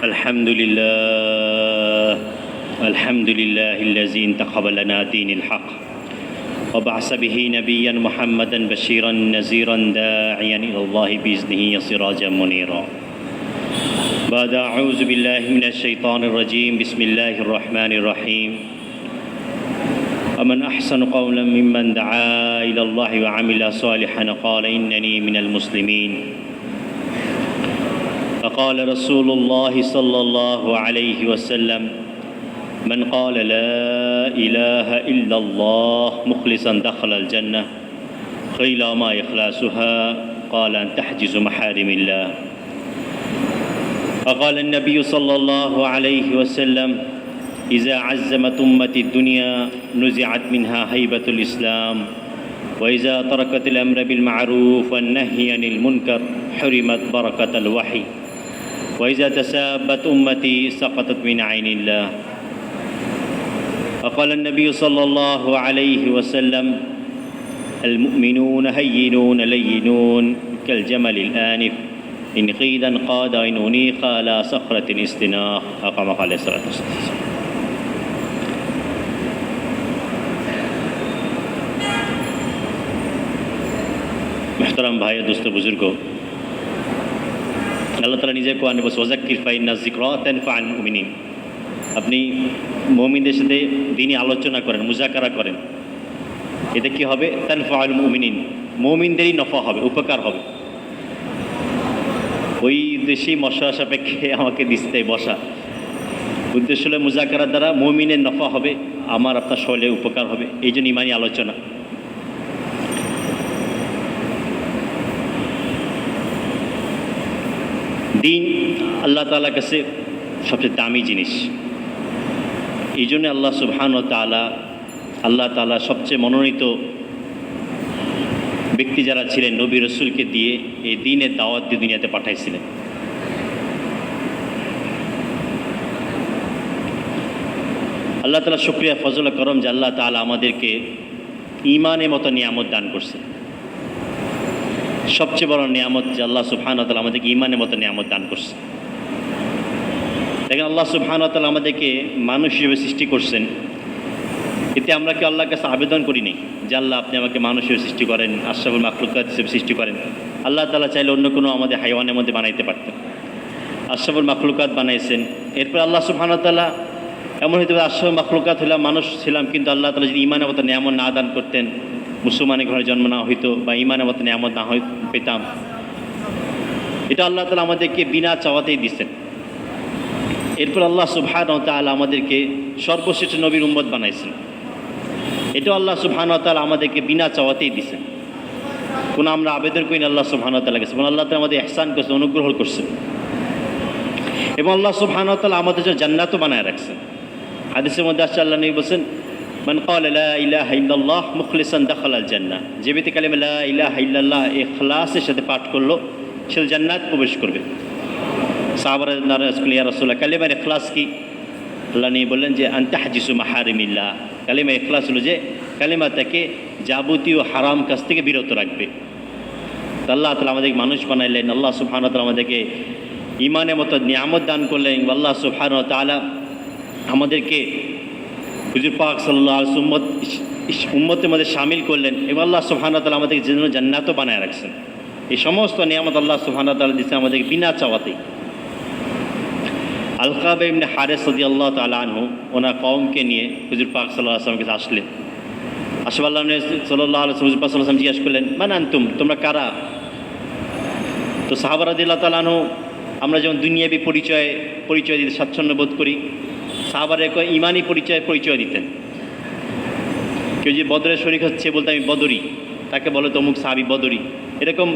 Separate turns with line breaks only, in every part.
الحمد لله الحمد لله الذي انتخب لنا دين الحق وبعث به نبيا محمدا بشيرا نذيرا داعيا إلى الله بإذنه سراجا منيرا. بعد أعوذ بالله من الشيطان الرجيم بسم الله الرحمن الرحيم. ومن أحسن قولا ممن دعا إلى الله وعمل صالحا قال إنني من المسلمين. فقال رسول الله صلى الله عليه وسلم من قال لا إله إلا الله مخلصا دخل الجنة. قيل ما إخلاصها؟ قال أن تحجز محارم الله. وقال النبي صلى الله عليه وسلم إذا عزمت أمتي الدنيا نزعت منها هيبة الإسلام وإذا تركت الأمر بالمعروف والنهي عن المنكر حرمت بركة الوحي وإذا تسابت أمتي سقطت من عين الله. وقال النبي صلى الله عليه وسلم المؤمنون هينون لينون كالجمل الآنف إن قيل انقاد إن أنيق على صخرة الاستناق أو كما قال عليه الصلاة والسلام. محترم भाई दोस्तों बुजुर्गों, আল্লাহ তাআলা নিজে কোরআনে বলেছেন ওয়াযাক্কির ফাইন্না যিকরা তানফাউল মুমিনিন। আপনি মুমিনদের সাথে দ্বীনি আলোচনা করেন, মুযাকারা করেন, এতে কি হবে? তানফাউল মুমিনিন, মুমিনদেরই নফা হবে, উপকার হবে। ওই উদ্দেশ্যেই মশা সাপেক্ষে আমাকে দিতে বসা, উদ্দেশ্য হলো মুযাকারার দ্বারা মুমিনের নফা হবে, আমার আপনার শরীরে উপকার হবে, এই জন্য ইমানি আলোচনা। দিন আল্লাহ তাআলার কাছে সবচেয়ে দামি জিনিস। এই জন্য আল্লাহ সুবহানাহু ওয়া তাআলা, আল্লাহ তাআলা সবচেয়ে মনোনীত ব্যক্তি যারা ছিলেন নবী রাসূলকে দিয়ে এই দ্বীনের দাওয়াত দিয়ে দুনিয়াতে পাঠাইছিলেন। আল্লাহ তাআলা শুকরিয়া ফজল করম যে আল্লাহ তাআলা আমাদেরকে ঈমানের মতো নিয়ামত দান করছেন। সবচেয়ে বড় নিয়ামত যে আল্লাহ সুবহানাহু ওয়া তাআলা আমাদেরকে ঈমানের মতো নিয়ামত দান করছে। দেখেন আল্লাহ সুবহানাহু ওয়া তাআলা আমাদেরকে মানুষ হিসেবে সৃষ্টি করছেন, এতে আমরা কি আল্লাহর কাছে আবেদন করি নি যে আল্লাহ আপনি আমাকে মানুষ হিসেবে সৃষ্টি করেন, আশরাফুল মাখলুকাত হিসেবে সৃষ্টি করেন? আল্লাহ তাআলা চাইলে অন্য কোনো আমাদের হাইওয়ানের মধ্যে বানাইতে পারতেন, আশরাফুল মাখলুকাত বানাইছেন। এরপর আল্লাহ সুবহানাহু ওয়া তাআলা এমন হইতে পারে আশরাফুল মাখলুকাত হলাম, মানুষ ছিলাম, কিন্তু আল্লাহ তাআলা যদি ঈমানের মতো নিয়ামত না দান করতেন, মুসলমানের ঘরে জন্ম না হইতো বা ঈমানের মতো নিয়ামত না পেতাম, এটা আল্লাহ তাআলা আমাদেরকে বিনা চাওয়াতেই দিচ্ছেন। এরপর আল্লাহ সুবহানাহু ওয়া তাআলা আমাদেরকে সর্বশ্রেষ্ঠ নবীর উম্মত বানাইছেন, এটাও আল্লাহ সুবহানাহু ওয়া তাআলা আমাদেরকে বিনা চাওয়াতেই দিচ্ছেন। কোনো আমরা আবেদন করি না আল্লাহ সুবহানাহু ওয়া তাআলার কাছে, এবং আল্লাহ তাআলা আমাদের ইহসান করছেন, অনুগ্রহ করছেন। এবং আল্লাহ সুবহানাহু ওয়া তাআলা আমাদের জন্য জান্নাতও বানায় রাখছেন। হাদিসের মধ্যে আসছে আল্লাহ নবী বলেছেন মান ক্বালা লা ইলাহা ইল্লাল্লাহ মুখলিসান দাখালাল জান্নাহ, যে ব্যক্তি কালিমা লা ইলাহা ইল্লাল্লাহ ইখলাসের সাথে পাঠ করলো সে জান্নাত প্রবেশ করবে। সাহাবারা নারাজ করলেন ইয়া রাসূলুল্লাহ কালিমার ইখলাস কি? আল্লাহ নবী বললেন যে আন তাহজিসু মাহারিমিল্লাহ, কালিমা ইখলাস হলো যে কালিমাটাকে যাবতীয় হারাম কাজ থেকে বিরত রাখবে। আল্লাহ তাআলা আমাদেরকে মানুষ বানাইলেন, আল্লাহ সুবহানাহু ওয়া তাআলা আমাদেরকে ঈমানের মতো নিয়ামত দান করলেন। আল্লাহ সুবহানাহু ওয়া তাআলা আমাদেরকে হুজুর পাক সাল্লাল্লাহু আলাইহি ওয়াসাল্লাম উম্মতের মধ্যে শামিল করলেন, এবং আল্লাহ সুবহানাহু ওয়া তাআলা আমাদেরকে জন্য জান্নাতও বানায় রাখছেন। এই সমস্ত নিয়ামত আল্লাহ সুবহানাহু ওয়া তাআলা দিচ্ছেন আমাদেরকে বিনা চাওয়াতেই। আলকাবা ইবনে হারিস রাদিয়াল্লাহু তাআলা আনহু ওনার কওমকে নিয়ে হুজুর পাক সাল্লাল্লাহু আলাইহি ওয়াসাল্লামের কাছে আসলেন। আসলে আল্লাহ নবী সাল্লাল্লাহু আলাইহি ওয়াসাল্লাম হুজুর পাক সাল্লাল্লাহু আলাইহি ওয়াসাল্লাম জিজ্ঞাসা করলেন মান আনতুম, তোমরা কারা? তো সাহাবা রাদিয়াল্লাহু তাআলা আনহু আমরা যেমন দুনিয়াবি পরিচয় দিতে স্বাচ্ছন্দ্য বোধ করি, সাহাবারা ঈমানি পরিচয় দিতেন। কেউ যে বদরের শরীক হচ্ছে বলতে আমি বদরি, তাকে বলে তমুক সাহাবী বদরি, এরকম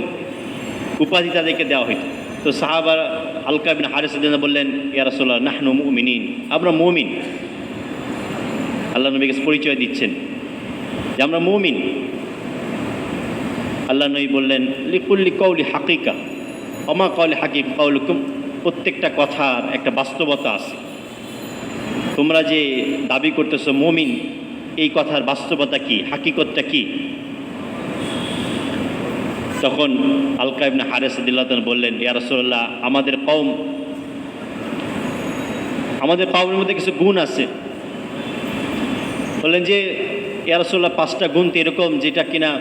উপাধি তাদেরকে দেওয়া হইত। তো সাহাবারা আলকা ইবনে হারিস রাদিয়াল্লাহু বললেন ইয়া রাসূলুল্লাহ নাহনু মুমিনিন, আমরা মুমিন। আল্লাহ নবীকে পরিচয় দিচ্ছেন যে আমরা মুমিন। আল্লাহ নবী বললেন লিকুল্লি কওলি হাকিকা ওমা কওলি হাকিক কওলুকুম, প্রত্যেকটা কথার একটা বাস্তবতা আছে। তোমরা যে দাবি করতেছো মুমিন, এই কথার বাস্তবতা কি, হাকিকতটা কি? তখন আলকা ইবনে হারিস রাদিয়াল্লাহু তাআলা বললেন ইয়া রাসূলুল্লাহ আমাদের কওম আমাদের কওমের মধ্যে কিছু গুণ আছে। বললেন যে ইয়া রাসূলুল্লাহ 5টা গুণ তো এরকম যেটা কিনা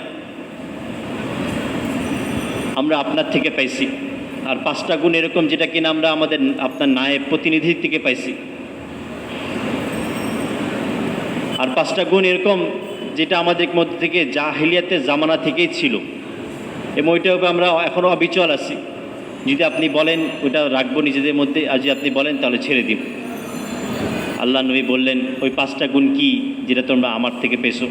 আমরা আপনার থেকে পাইছি, আর 5টা গুণ এরকম যেটা কিনা আমরা আমাদের আপনার নায়েব প্রতিনিধির থেকে পাইছি, আর 5টা গুণ এরকম যেটা আমাদের মধ্যে থেকে জাহিলিয়াতের জামানা থেকেই ছিল এবং ওইটাও আমরা এখনও অবিচল আছি। যদি আপনি বলেন ওইটা রাখবো নিজেদের মধ্যে, আর যদি আপনি বলেন তাহলে ছেড়ে দিব। আল্লাহ নবী বললেন ওই 5টা গুণ কি যেটা তোমরা আমার থেকে পেয়েছো?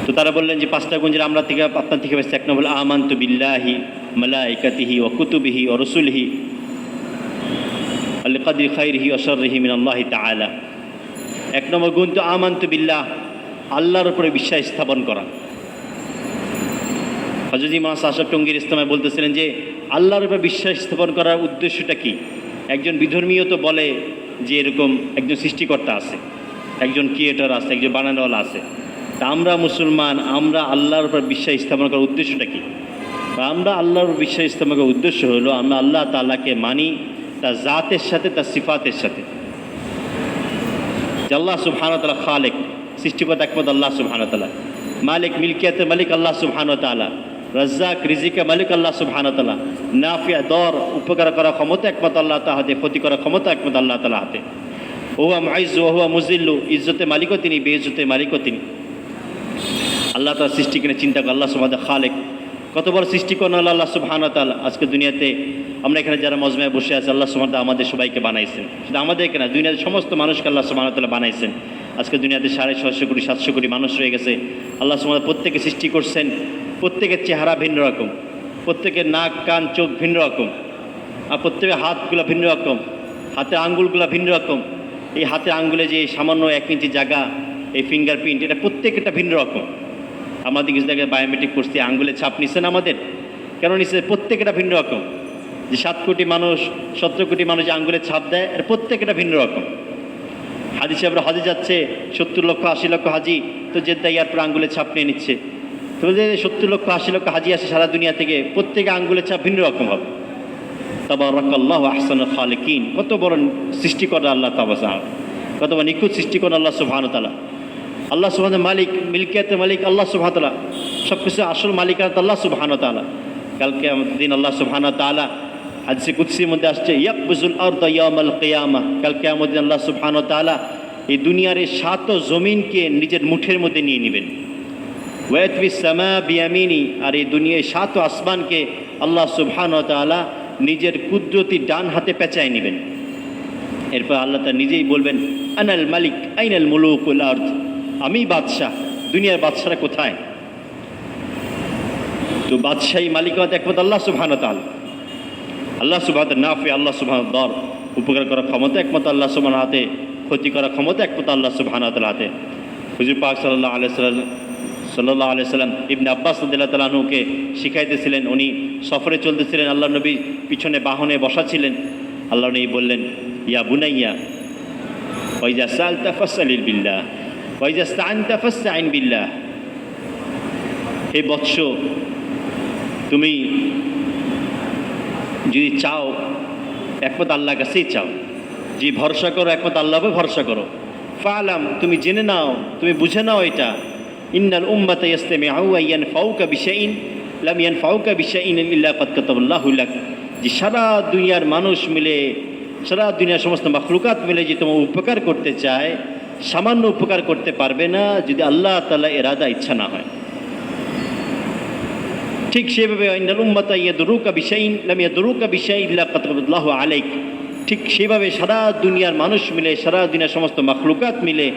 তো তারা বললেন যে 5টা গুণ যেটা আমরা থেকে আপনার থেকে পেয়েছি, 1 নম্বর আমানতু বিল্লাহি মালাইকাতিহি ওয়া কুতুবিহি ওয়া রুসুলিহি আল কদরি খাইরিহি ওয়া শাররিহি মিনাল্লাহি তাআলা। 1 নম্বর গুণ তো আমানতু বিল্লাহ, আল্লাহর উপরে বিশ্বাস স্থাপন করা। হযরত ইমাম আশরাফ টঙ্গীর ইসলামে বলতেছিলেন যে আল্লাহর উপর বিশ্বাস স্থাপন করার উদ্দেশ্যটা কি? একজন বিধর্মীয় তো বলে যে এরকম একজন সৃষ্টিকর্তা আছে, একজন ক্রিয়েটর আছে, একজন বানানোওয়ালা আছে। তা আমরা মুসলমান, আমরা আল্লাহর উপর বিশ্বাস স্থাপন করার উদ্দেশ্যটা কি? আমরা আল্লাহর উপর বিশ্বাস স্থাপন করার উদ্দেশ্য হলো আমরা আল্লাহ তাআলাকে মানি তার জাতের সাথে, তার সিফাতের সাথে। যে আল্লাহ সুবহানাহু ওয়া তাআলা খালেক, সৃষ্টিকর্তা একমাত্র আল্লাহ সুবহানাহু ওয়া তাআলা, মালিক মিলকিয়াতের মালিক আল্লাহ সুবহানাহু ওয়া তাআলা, রাজ্জাক রিজিকের মালিক আল্লাহ সুবহানাহু ওয়া তাআলা, নাফিয়া দর উপকার করার ক্ষমতা একমাত্র আল্লাহ তাআলার হাতে, ক্ষতি করার ক্ষমতা একমাত্র আল্লাহ তাআলার হাতে। ওয়া মুইজ্জু ওয়া হুয়া মুজিল্লু, ইজ্জতের মালিকও তিনি, বেইজ্জতের মালিকও তিনি। আল্লাহ তাআলার সৃষ্টি কিনে চিন্তা করে আল্লাহ সুবহানাহু ওয়া তাআলা খালেক, কত বড় সৃষ্টিকর্তা আল্লাহ সুবহানাহু ওয়া তাআলা। আজকে দুনিয়াতে আমরা এখানে যারা মজমায় বসে আছি, আল্লাহ সুবহানাহু ওয়া তাআলা আমাদের সবাইকে বানাইছেন। শুধু আমাদেরকে না, দুনিয়ার সমস্ত মানুষকে আল্লাহ সুবহানাহু ওয়া তাআলা বানাইছেন। আজকে দুনিয়াতে 650 কোটি 700 কোটি মানুষ রয়ে গেছে। আল্লাহ সুবহানাহু ওয়া তাআলা প্রত্যেকে সৃষ্টি করছেন, প্রত্যেকের চেহারা ভিন্ন রকম, প্রত্যেকের নাক কান চোখ ভিন্ন রকম, আর প্রত্যেকের হাতগুলো ভিন্ন রকম, হাতের আঙ্গুলগুলো ভিন্ন রকম। এই হাতের আঙ্গুলে যে সামান্য 1 ইঞ্চি জায়গা, এই ফিঙ্গারপ্রিন্ট, এটা প্রত্যেকটা ভিন্ন রকম। আমাদের কিছু জায়গায় বায়োমেট্রিক করছি, আঙ্গুলের ছাপ নিচ্ছেন আমাদের, কেন নিচ্ছে? প্রত্যেকটা ভিন্ন রকম। যে 7 কোটি মানুষ 17 কোটি মানুষ যে আঙ্গুলের ছাপ দেয়, এর প্রত্যেকটা ভিন্ন রকম। হাজি সাহেবরা হজে যাচ্ছে, 70 লক্ষ 80 লক্ষ হাজি তো জেদ্দা এয়ারপোর্টে আঙ্গুলের ছাপ নিয়ে নিচ্ছে। তো যে 70 লক্ষ 80 লক্ষ হাজি আসে সারা দুনিয়া থেকে, প্রত্যেকে আঙ্গুলের ছাপ ভিন্ন রকম হবে। তাবারাকাল্লাহু আহসানুল খালিকিন, কত বড় সৃষ্টিকর্তা আল্লাহ তাআলা, কত বড় নিখুঁত সৃষ্টিকর্তা আল্লাহ সুবহানাহু ওয়া তাআলা। আল্লাহ সুবহানাহু ওয়া তাআলা মালিক, মিলকিয়াতের মালিক আল্লাহ সুবহানাহু ওয়া তাআলা, সব কিছু আসল মালিকানা আল্লাহ সুবহানাহু ওয়া তাআলা। কালকে আমাদের দিন আল্লাহ সুবহানাহু ওয়া তাআলা হাদিসে কুদসির মধ্যে আসছে ইয়াকবিজুল আরদা ইয়াউমাল কিয়ামাহ, কালকে আমাদের দিন আল্লাহ সুবহানাহু ওয়া তাআলা এই দুনিয়ার এই 7 জমিনকে নিজের মুঠের মধ্যে নিয়ে নেবেন। ওয়াতবিস সামা বিয়ামিনি, আর এই দুনিয়ায় 7 আসমানকে আল্লাহ সুবহানাহু ওয়া তাআলা নিজের কুদরতি ডান হাতে পেঁচায় নেবেন। এরপর আল্লাহ তাআলা নিজেই বলবেন আনাল মালিক আইনাল মুলুকুল আরদ, আমি বাদশাহ, দুনিয়ার বাদশারা কোথায়? তো বাদশাহী মালিকানা একমাত্র আল্লাহ সুবহানাহু ওয়া তাআলা। আল্লাহ সুবহানাহু ওয়া তাআলা নাফি, আল্লাহ সুবহানাহু ওয়া তাআলা দর, উপকার করার ক্ষমতা একমাত্র আল্লাহ সুবহানাহু ওয়া তাআলার হাতে, ক্ষতি করার ক্ষমতা একমাত্র আল্লাহ সুবহানাহু ওয়া তাআলার হাতে। হুজুর পাক সাল্লাল্লাহু আলাইহি সাল্লাম ইবনে আব্বাস রাদিয়াল্লাহু তাআলা আনহুকে শিখাইতেছিলেন। উনি সফরে চলতেছিলেন, আল্লাহ নবী পিছনে বাহনে বসা ছিলেন। আল্লাহ নবী বললেন ইয়া বুনাইয়া ওয়া ইযা সালতা ফাসআলিল বিল্লাহ ওয়া ইযা ইসতাআনতা ফাসতাইন বিল্লাহ, হে বৎস, তুমি যদি চাও একমাত্র আল্লাহর কাছেই চাও, যে ভরসা করো একমাত্র আল্লাহকে ভরসা করো। ফালাম, তুমি জেনে নাও, তুমি বুঝে নাও এটা, ইন্নাল উম্মাতা ইয়াসতামিউ ওয়া ইয়ানফাউকা বিশাইইন লাম ইয়ানফাউকা বিশাইইন ইল্লা ক্বাদ কাতাবাল্লাহু লাক, যে সারা দুনিয়ার মানুষ মিলে, সারা দুনিয়ার সমস্ত মাখলুকাত মিলে যে তোমার উপকার করতে চায়, সামান্য উপকার করতে পারবে না যদি আল্লাহ তাআলা ইরাদা ইচ্ছা না হয়। ঠিক সেভাবে ইন্নাল উম্মাতা ইয়াদুরুকা বিশাইইন লাম ইয়াদুরুকা বিশাইইন ইল্লা ক্বাদ কাতাবাল্লাহু আলাইক, ঠিক সেভাবে সারা দুনিয়ার মানুষ মিলে, সারা দুনিয়ার সমস্ত মাখলুকাত মিলে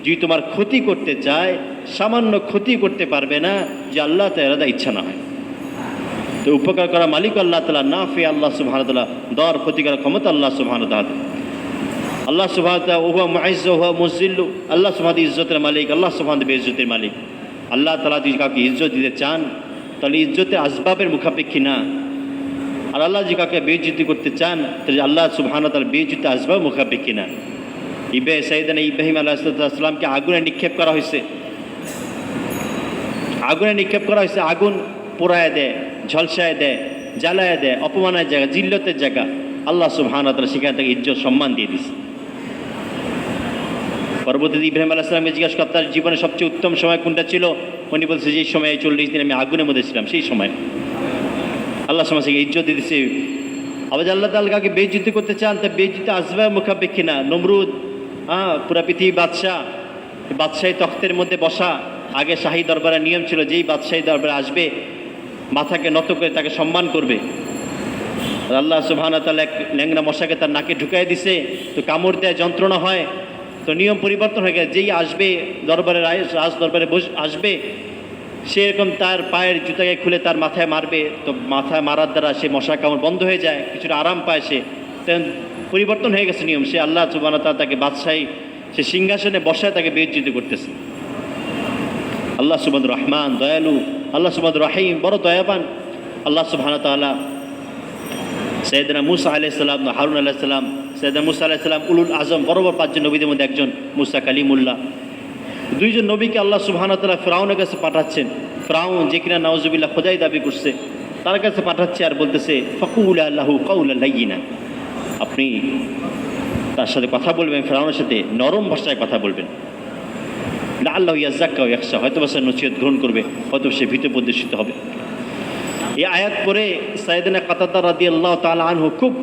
যদি তোমার ক্ষতি করতে চায়, সামান্য ক্ষতি করতে পারবে না যে আল্লাহ তাআলার ইরাদা ইচ্ছা না হয়। তো উপকার করা মালিক আল্লাহ তাআলা, নাফি আল্লাহ সুবহানাহু ওয়া তাআলা, দর ক্ষতি করার ক্ষমতা আল্লাহ সুবহানাহু ওয়া তাআলা। আল্লাহ সুবহানাহু ওয়া তাআলা ওয়া হুয়া মুইজ্জু ওয়া হুয়া মুজিল্লু, আল্লাহ সুবহানাহু ওয়া তাআলা ইজ্জতের মালিক, আল্লাহ সুবহানাহু ওয়া তাআলা বেইজ্জতের মালিক। আল্লাহ তাআলা যদি কাউকে ইজ্জত দিতে চান তাহলে ইজ্জতের আসবাবের মুখাপেক্ষী না, আর আল্লাহ যদি কাউকে বেইজ্জতি করতে চান তাহলে আল্লাহ সুবহানাহু ওয়া তাআলা বেইজ্জতের আসবাব মুখাপেক্ষী না। সাইয়েদানা ইব্রাহিম আলাইহিস সালামকে আগুনে নিক্ষেপ করা হয়েছে, আগুনে নিক্ষেপ করা হয়েছে, আগুন পোড়ায় দেয়, ঝলসায় দেয়, জ্বালায় দেয়, অপমানের জায়গা, জিল্লতের জায়গা, আল্লাহ সুবহানাহু ওয়া তাআলা সেখান থেকে ইজ্জত সম্মান দিয়ে দিছে। পরবর্তীতে ইব্রাহিম আলাইহিস সালামকে জিজ্ঞাসা করা তার জীবনের সবচেয়ে উত্তম সময় কোনটা ছিল, উনি বলছে যে সময় 40 দিন আমি আগুনের মধ্যে ছিলাম, সেই সময় আল্লাহ সুবহানাহু ওয়া তাআলা ইজ্জত দিয়েছে। আবার আল্লাহ তাআলা কাউকে বেইজ্জতি করতে চান তা বেইজ্জতি আসবে মুখাপেক্ষী না। নমরুদ পুরা পৃথিবী বাদশাহী তখ্তের মধ্যে বসা, আগে শাহী দরবারের নিয়ম ছিল যেই বাদশাহী দরবারে আসবে মাথাকে নত করে তাকে সম্মান করবে। আল্লাহ সুবহানাহু ওয়া তাআলা এক ল্যাংড়া মশাকে তার নাকে ঢুকাই দিছে, তো কামড় দেয়, যন্ত্রণা হয়, তো নিয়ম পরিবর্তন হয়ে গেছে। যেই আসবে দরবারে, রাজ দরবারে আসবে, সেরকম তার পায়ের জুতাকে খুলে তার মাথায় মারবে, তো মাথায় মারার দ্বারা সে মশা কামড় বন্ধ হয়ে যায়, কিছুটা আরাম পায় সে। পরিবর্তন হয়ে গেছে নিয়ম। সে আল্লাহ সুবহানাহু ওয়া তাআলা তাকে বাদশাহী, সে সিংহাসনে বসায় তাকে বেইজ্জতি করতেছে। আল্লাহ সুবহানাহু রহমান, দয়ালু, আল্লাহ সুবহানাহু রহিম, বড় দয়াবান। আল্লাহ সুবহানাহু ওয়া তাআলা সৈয়দনা মুসা আলাইহিস সালাম, হারুন আলাইহিস সালাম, সৈয়দনা মুসা আলাইহিস সালাম উলুল আজম, বড় বড় 5 জন নবীদের মধ্যে একজন মুসা কালিমুল্লাহ। 2 জন নবীকে আল্লাহ সুবহানাহু ওয়া তাআলা ফিরআউনের কাছে পাঠাচ্ছেন। ফিরআউন যে কিনা নাউজুবিল্লাহ খোদাই দাবি করছে, তার কাছে পাঠাচ্ছে আর বলতেছে ফাকুলা লাহু কাওলান লাইয়িনা, আপনি তার সাথে কথা বলবেন, ফিরআউনের সাথে নরম ভাষায় কথা বলবেন। লাআল্লাহু ইয়াযাক্কা ওয়া ইয়াখশা, হয়তো সে নসিহত গ্রহণ করবে, হয়তো সে ভীত প্রদর্শিত হবে। এই আয়াত পরে সাইয়েদনা কাতাদা রাদিয়াল্লাহু তাআলা আনহু খুব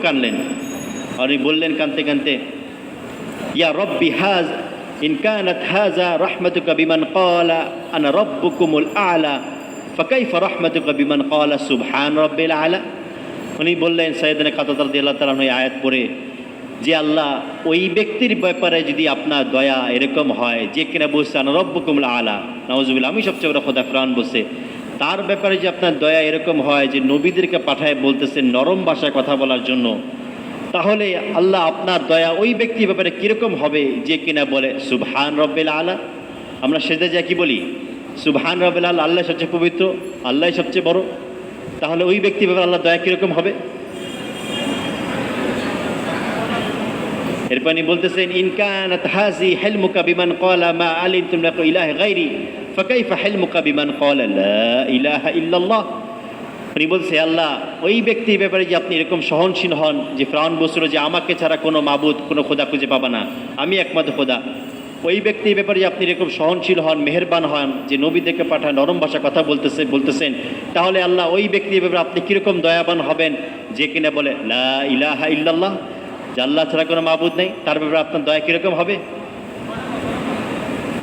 কাঁদলেন। আর উনি বললেন কাঁদতে কাঁদতে, ইয়া রব্বি হাজ ইন কানাত হাযা রাহমাতুকা বিমান ক্বালা আনা রাব্বুকুমুল আ'লা ফাকাইফা রাহমাতুকা বিমান ক্বালা সুবহান রাব্বিল আ'লা। উনি বললেন সাইয়েদনা কাতাদা রাদিয়াল্লাহু তাআলা এই আয়াত পড়ে, যে আল্লাহ ওই ব্যক্তির ব্যাপারে যদি আপনার দয়া এরকম হয় যে কিনা বলছে আনা রাব্বুকুমুল আ'লা, নাউজুবিল্লাহ আমি সবচেয়ে বড় খোদা, ফিরআউন বলছে, তার ব্যাপারে যে আপনার দয়া এরকম হয় যে নবীদেরকে পাঠায় বলতেছেন নরম ভাষায় কথা বলার জন্য, তাহলে আল্লাহ আপনার দয়া ওই ব্যক্তির ব্যাপারে কীরকম হবে যে কিনা বলে সুবহান রব্বিল আলা। আমরা সেজদা যা কি বলি সুবহান রব্বিল আলা, আল্লাহ সবচেয়ে পবিত্র, আল্লাহ সবচেয়ে বড়, তাহলে ওই ব্যক্তির ব্যাপারে আল্লাহ দয়া কীরকম হবে। এরপর উনি বলতেছেন ইন কানাত হাযি হিলমুকা বিমান ক্বালা মা আলিমতু লাকা ইলাহা গায়রি ফাকাইফা হিলমুকা বিমান ক্বালা লা ইলাহা ইল্লাল্লাহ। উনি বলছে আল্লাহ ওই ব্যক্তির ব্যাপারে যে আপনি এরকম সহনশীল হন, যে ফিরআউন বলছিল যে আমাকে ছাড়া কোনো মাবুদ, কোনো খোদা খুঁজে পাবা না, আমি একমাত্র খোদা, ওই ব্যক্তির ব্যাপারে যে আপনি এরকম সহনশীল হন, মেহেরবান হন, যে নবীদেরকে পাঠায় নরম ভাষা কথা বলতেছেন, তাহলে আল্লাহ ওই ব্যক্তির ব্যাপারে আপনি কীরকম দয়াবান হবেন যে কিনা বলে লা ইলাহা ইল্লাল্লাহ, যে আল্লাহ ছাড়া কোনো মাবুদ নেই, তার ব্যাপারে আপনার দয়া কীরকম হবে।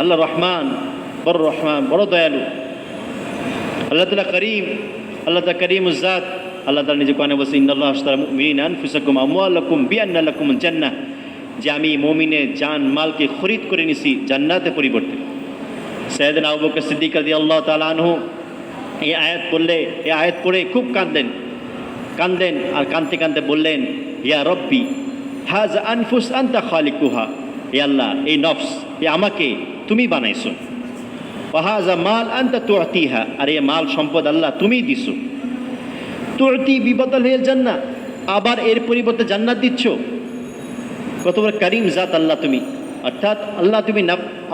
আল্লাহ রহমান, বড় দয়ালু, আল্লাহ তাআলা করিম, আল্লাহ তাআলা করিমুজ্জাত। আল্লাহ তাআলা নিজে কোরআনে বলেছেন ইন্নাল্লাহা আশতারা মুমিনিনা আনফুসাকুম আমওয়ালাকুম বিআন্না লাকুমুল জান্নাহ, যে আমি মুমিনের জান মালকে খরিদ করে নিছি জান্নাতের পরিবর্তে। সাইয়েদনা আবু বকর সিদ্দিক রাদিয়াল্লাহু তাআলা আনহু এই আয়াত পড়ে খুব কাঁদলেন আর কাঁদতে কাঁদতে বললেন ইয়া রব্বি হাযা আনফুস আনতা খালিকুহা, হে আল্লাহ এই নফস আমাকে তুমি বানাইছো, ওয়া হাযা মাল আনতা তুআতিহা, আর এই মাল সম্পদ আল্লাহ তুমি দিছো, তুআতি বিবদলিল জান্নাহ, আবার এর পরিবর্তে জান্নাত দিচ্ছ। কত বড় করিম জাত আল্লাহ তুমি, অর্থাৎ আল্লাহ তুমি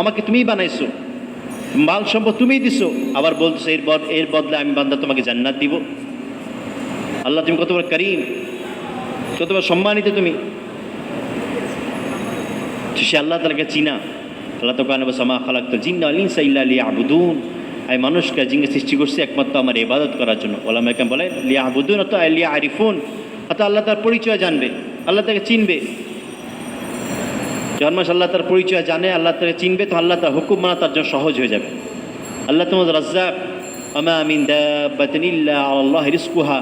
আমাকে তুমি বানাইছো, মাল সম্পদ তুমি দিছো, আবার বলছো এর বদলে আমি বান্দা তোমাকে জান্নাত দিব। আল্লাহ তুমি কত বড় করিম, কত বড় সম্মানিত তুমি। সে আল্লাহ তাআলাকে চিনা। আল্লাহ তো কানে বসা মা খালাকতুল জিন্না ওয়াল ইনসা ইল্লা লিয়াবুদুন, আমি মানুষকে জিনকে সৃষ্টি করছি একমাত্র আমার ইবাদত করার জন্য। ওলামায়ে কেরাম বলে লিয়াবুদুন অত লিয়ারিফুন, অর্থাৎ আল্লাহ তার পরিচয় জানবে, আল্লাহ তাকে চিনবে। যখন মানুষ আল্লাহ তার পরিচয় জানে, আল্লাহ তাকে চিনবে, তো আল্লাহ তার হুকুম মানা তার জন্য সহজ হয়ে যাবে। আল্লাহ তোমার রাজ্জাক, আমা মিন দাব্বাতিন ইল্লা আলাল্লাহি রিজকুহা,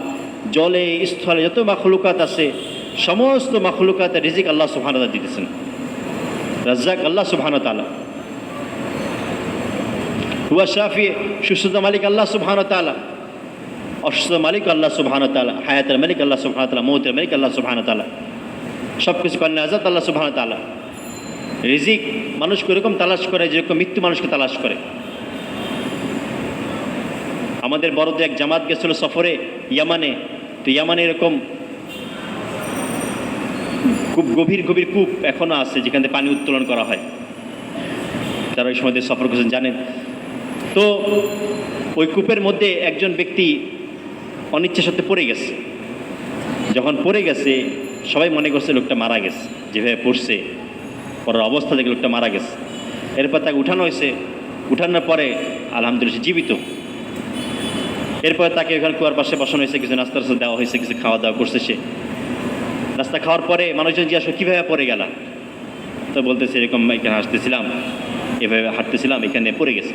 জলে স্থলে যত মাখলুকাত আছে সমস্ত মাখলুকাতের রিজিক আল্লাহ সুবহানাহু ওয়া তাআলা দিতেছেন। রাজ্জাক আল্লাহ সুবহানাহু ওয়া তাআলা, হুয়া শাফি, সুস্থতা মালিক আল্লাহ সুবহানাহু ওয়া তাআলা, অসুস্থ মালিক আল্লাহ সুবহানাহু ওয়া তাআলা, হায়াতের মালিক আল্লাহ সুবহানাহু ওয়া তাআলা, মৌতের মালিক আল্লাহ সুবহানাহু ওয়া তাআলা, সব কিছু করেন আজাদ আল্লাহ সুবহানাহু ওয়া তাআলা। রিজিক মানুষকে এরকম তালাশ করে যেরকম মৃত্যু মানুষকে তালাশ করে। আমাদের বড়দের এক জামাত গেছিল সফরে ইয়ামানে, তো ইয়ামানে এরকম খুব গভীর কূপ এখনো আছে যেখান থেকে পানি উত্তোলন করা হয়, যারা ওই সময় সফর করেছেন জানেন। তো ওই কূপের মধ্যে একজন ব্যক্তি অনিচ্ছা সত্ত্বে পড়ে গেছে। যখন পড়ে গেছে সবাই মনে করছে লোকটা মারা গেছে, যেভাবে পড়ছে পড়ার অবস্থা দেখে লোকটা মারা গেছে। এরপর তাকে উঠানো হয়েছে, উঠানোর পরে আলহামদুলিল্লাহ সে জীবিত। এরপরে তাকে ওখানে কুয়ার পাশে বসানো হয়েছে, কিছু নাস্তা টাস্তা দেওয়া হয়েছে, কিছু খাওয়া দাওয়া করছে। সে নাস্তা খাওয়ার পরে মানুষজন জিজ্ঞাসা কীভাবে পড়ে গেল, তো বলতেছে এরকম এখানে হাঁটতেছিলাম, এভাবে হাঁটতেছিলাম, এখানে পড়ে গেছে।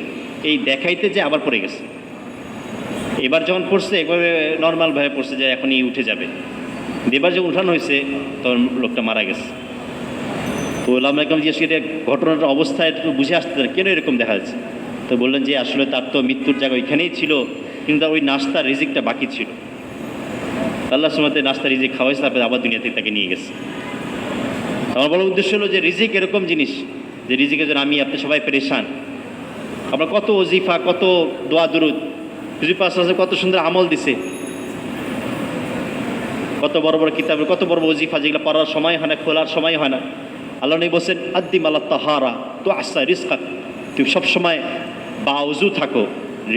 এই দেখাইতে যে আবার পড়ে গেছে। এবার যখন পড়ছে এভাবে নর্মালভাবে পড়ছে যে এখনই উঠে যাবে। এবার যখন উঠানো হয়েছে তখন লোকটা মারা গেছে। তো ওলামা একদম জিজ্ঞেস করে ঘটনার অবস্থায় একটু বুঝে আসতে কেন এরকম দেখা যাচ্ছে। তো বললেন যে আসলে তার তো মৃত্যুর জায়গা ওইখানেই ছিল, কিন্তু তার ওই নাস্তার রিজিকটা বাকি ছিল। আল্লাহ সুবহানাহু ওয়া তাআলা নাস্তা রিজিক খাওয়াইছে, তারপরে আবার দুনিয়া থেকে তাকে নিয়ে গেছে। আমার বলার উদ্দেশ্য হলো যে রিজিক এরকম জিনিস যে রিজিকের জন্য আমি আপনি সবাই পেরেশান। আমরা কত ওজিফা, কত দোয়া দুরুদ, হুজুর পাক সাল্লাল্লাহু আলাইহি ওয়াসাল্লাম কত সুন্দর আমল দিছে, কত বড় বড় কিতাবের কত বড় ওজিফা যেগুলো পড়ার সময় হয় না, খোলার সময় হয় না। আল্লাহ নবী বলছেন আদ্দিম আল্লাহ তাহারা তো আশা রিজকাক, তুমি সবসময় বাউজু থাকো,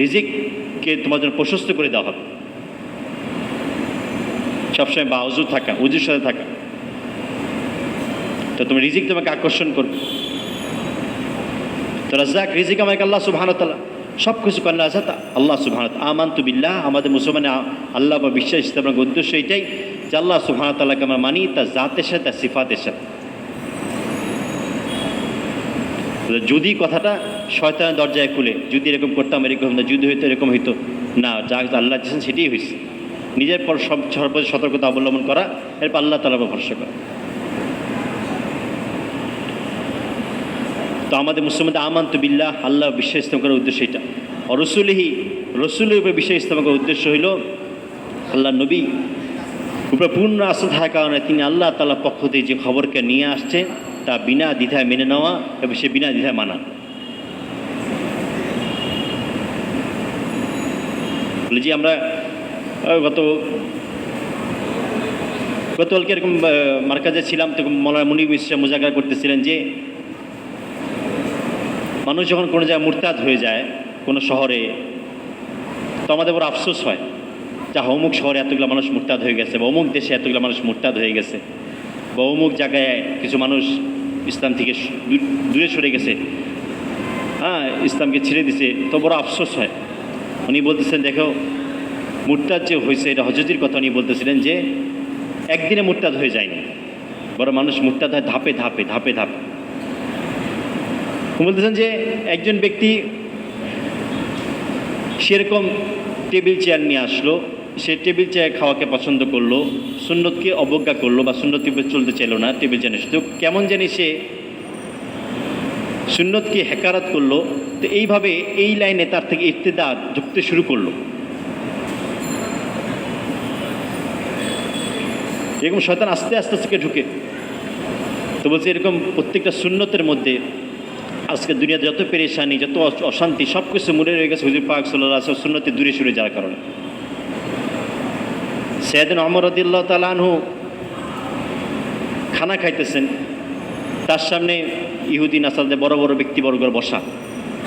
রিজিককে তোমার জন্য প্রশস্ত করে দেওয়া হবে। সবসময় বাউজু থাকা, উজুর সাথে থাকা, তো তুমি রিজিক তোমাকে আকর্ষণ করবে। তো রাজ্জাক রিজিক আমাকে আল্লাহ সুবহানাহু ওয়া তাআলা সব কিছু করেন আছে আল্লাহ সুবহানাহু ওয়া তাআলা। আমানতু বিল্লাহ, আমাদের মুসলমানে আল্লাহ বা বিশ্বাস স্থাপনের উদ্দেশ্য এটাই যে আল্লাহ সুবহানাহু ওয়া তাআলাকে আমরা মানি তার জাতের সাথে, তার সিফাতের সাথে। যদি কথাটা শয়তানের দরজায় খুলে, যদি এরকম করতাম এরকম না, যদি হইতো এরকম হইতো না, যা আল্লাহ দিয়েছেন সেটাই হয়েছে। নিজের পর সর্বোচ্চ সতর্কতা অবলম্বন করা, এরপর আল্লাহ তাআলার উপর ভরসা করা। তো আমাদের মুসলমানদের আমানতু বিল্লাহ, আল্লাহ বিশ্বাস স্থাপন করার উদ্দেশ্য এটা। রসুলিহি, রসুলের উপরে বিশ্বাস স্থাপন করার উদ্দেশ্য হইল আল্লাহ নবী উপরে পূর্ণ আস্থা থাকার কারণে তিনি আল্লাহ তাআলার পক্ষ থেকে যে খবরকে নিয়ে আসছে তা বিনা দ্বিধায় মেনে নেওয়া এবং সে বিনা দ্বিধায় মানা। বলে যে আমরা গতকালকে এরকম মার্কাজে ছিলাম, তখন মৌলানা মুনির মিশ্রা মুজাকারা করতেছিলেন যে মানুষ যখন কোনো জায়গায় মুরতাদ হয়ে যায় কোনো শহরে, তো আমাদের বড় আফসোস হয় যা অমুক শহরে এতগুলো মানুষ মুরতাদ হয়ে গেছে, বা অমুক দেশে এতগুলো মানুষ মুরতাদ হয়ে গেছে, বা অমুক জায়গায় কিছু মানুষ ইসলাম থেকে দূরে সরে গেছে, হ্যাঁ ইসলামকে ছেড়ে দিছে, তো বড় আফসোস হয়। উনি বলতেছেন দেখো মুরতাদ যে হয়েছে এটা হজরতির কথা উনি বলতেছিলেন যে একদিনে মুরতাদ হয়ে যায়নি, বড় মানুষ মুরতাদ হয় ধাপে ধাপে ধাপে ধাপে। বলতেছেন যে একজন ব্যক্তি সেরকম টেবিল চেয়ার নিয়ে আসলো, সে টেবিল চেয়ার খাওয়াকে পছন্দ করলো, সুন্নতকে অবজ্ঞা করলো বা সুন্নতকে চলতে চাইলো না, টেবিল চেয়ার তো কেমন জানি সে সুন্নতকে হেকারাত করলো। তো এইভাবে এই লাইনে তার থেকে ইর্তিদাদ ঢুকতে শুরু করলো। এরকম শয়তান আস্তে আস্তে আস্তে ঢুকে। তো বলছে এরকম প্রত্যেকটা সুন্নতের মধ্যে আজকে দুনিয়াতে যত পেরেশানি, যত অশান্তি, সব কিছু মনে রয়ে গেছে হুজুর পাক সাল্লাল্লাহু আলাইহি ওয়াসাল্লাম সুন্নতে দূরে সরে যাওয়ার কারণে। সাইয়েদনা ওমর রাদিয়াল্লাহু তাআলা আনহু খানা খাইতেছেন, তার সামনে ইহুদি নাসারদের বড় বড় ব্যক্তিবর্গ বসা,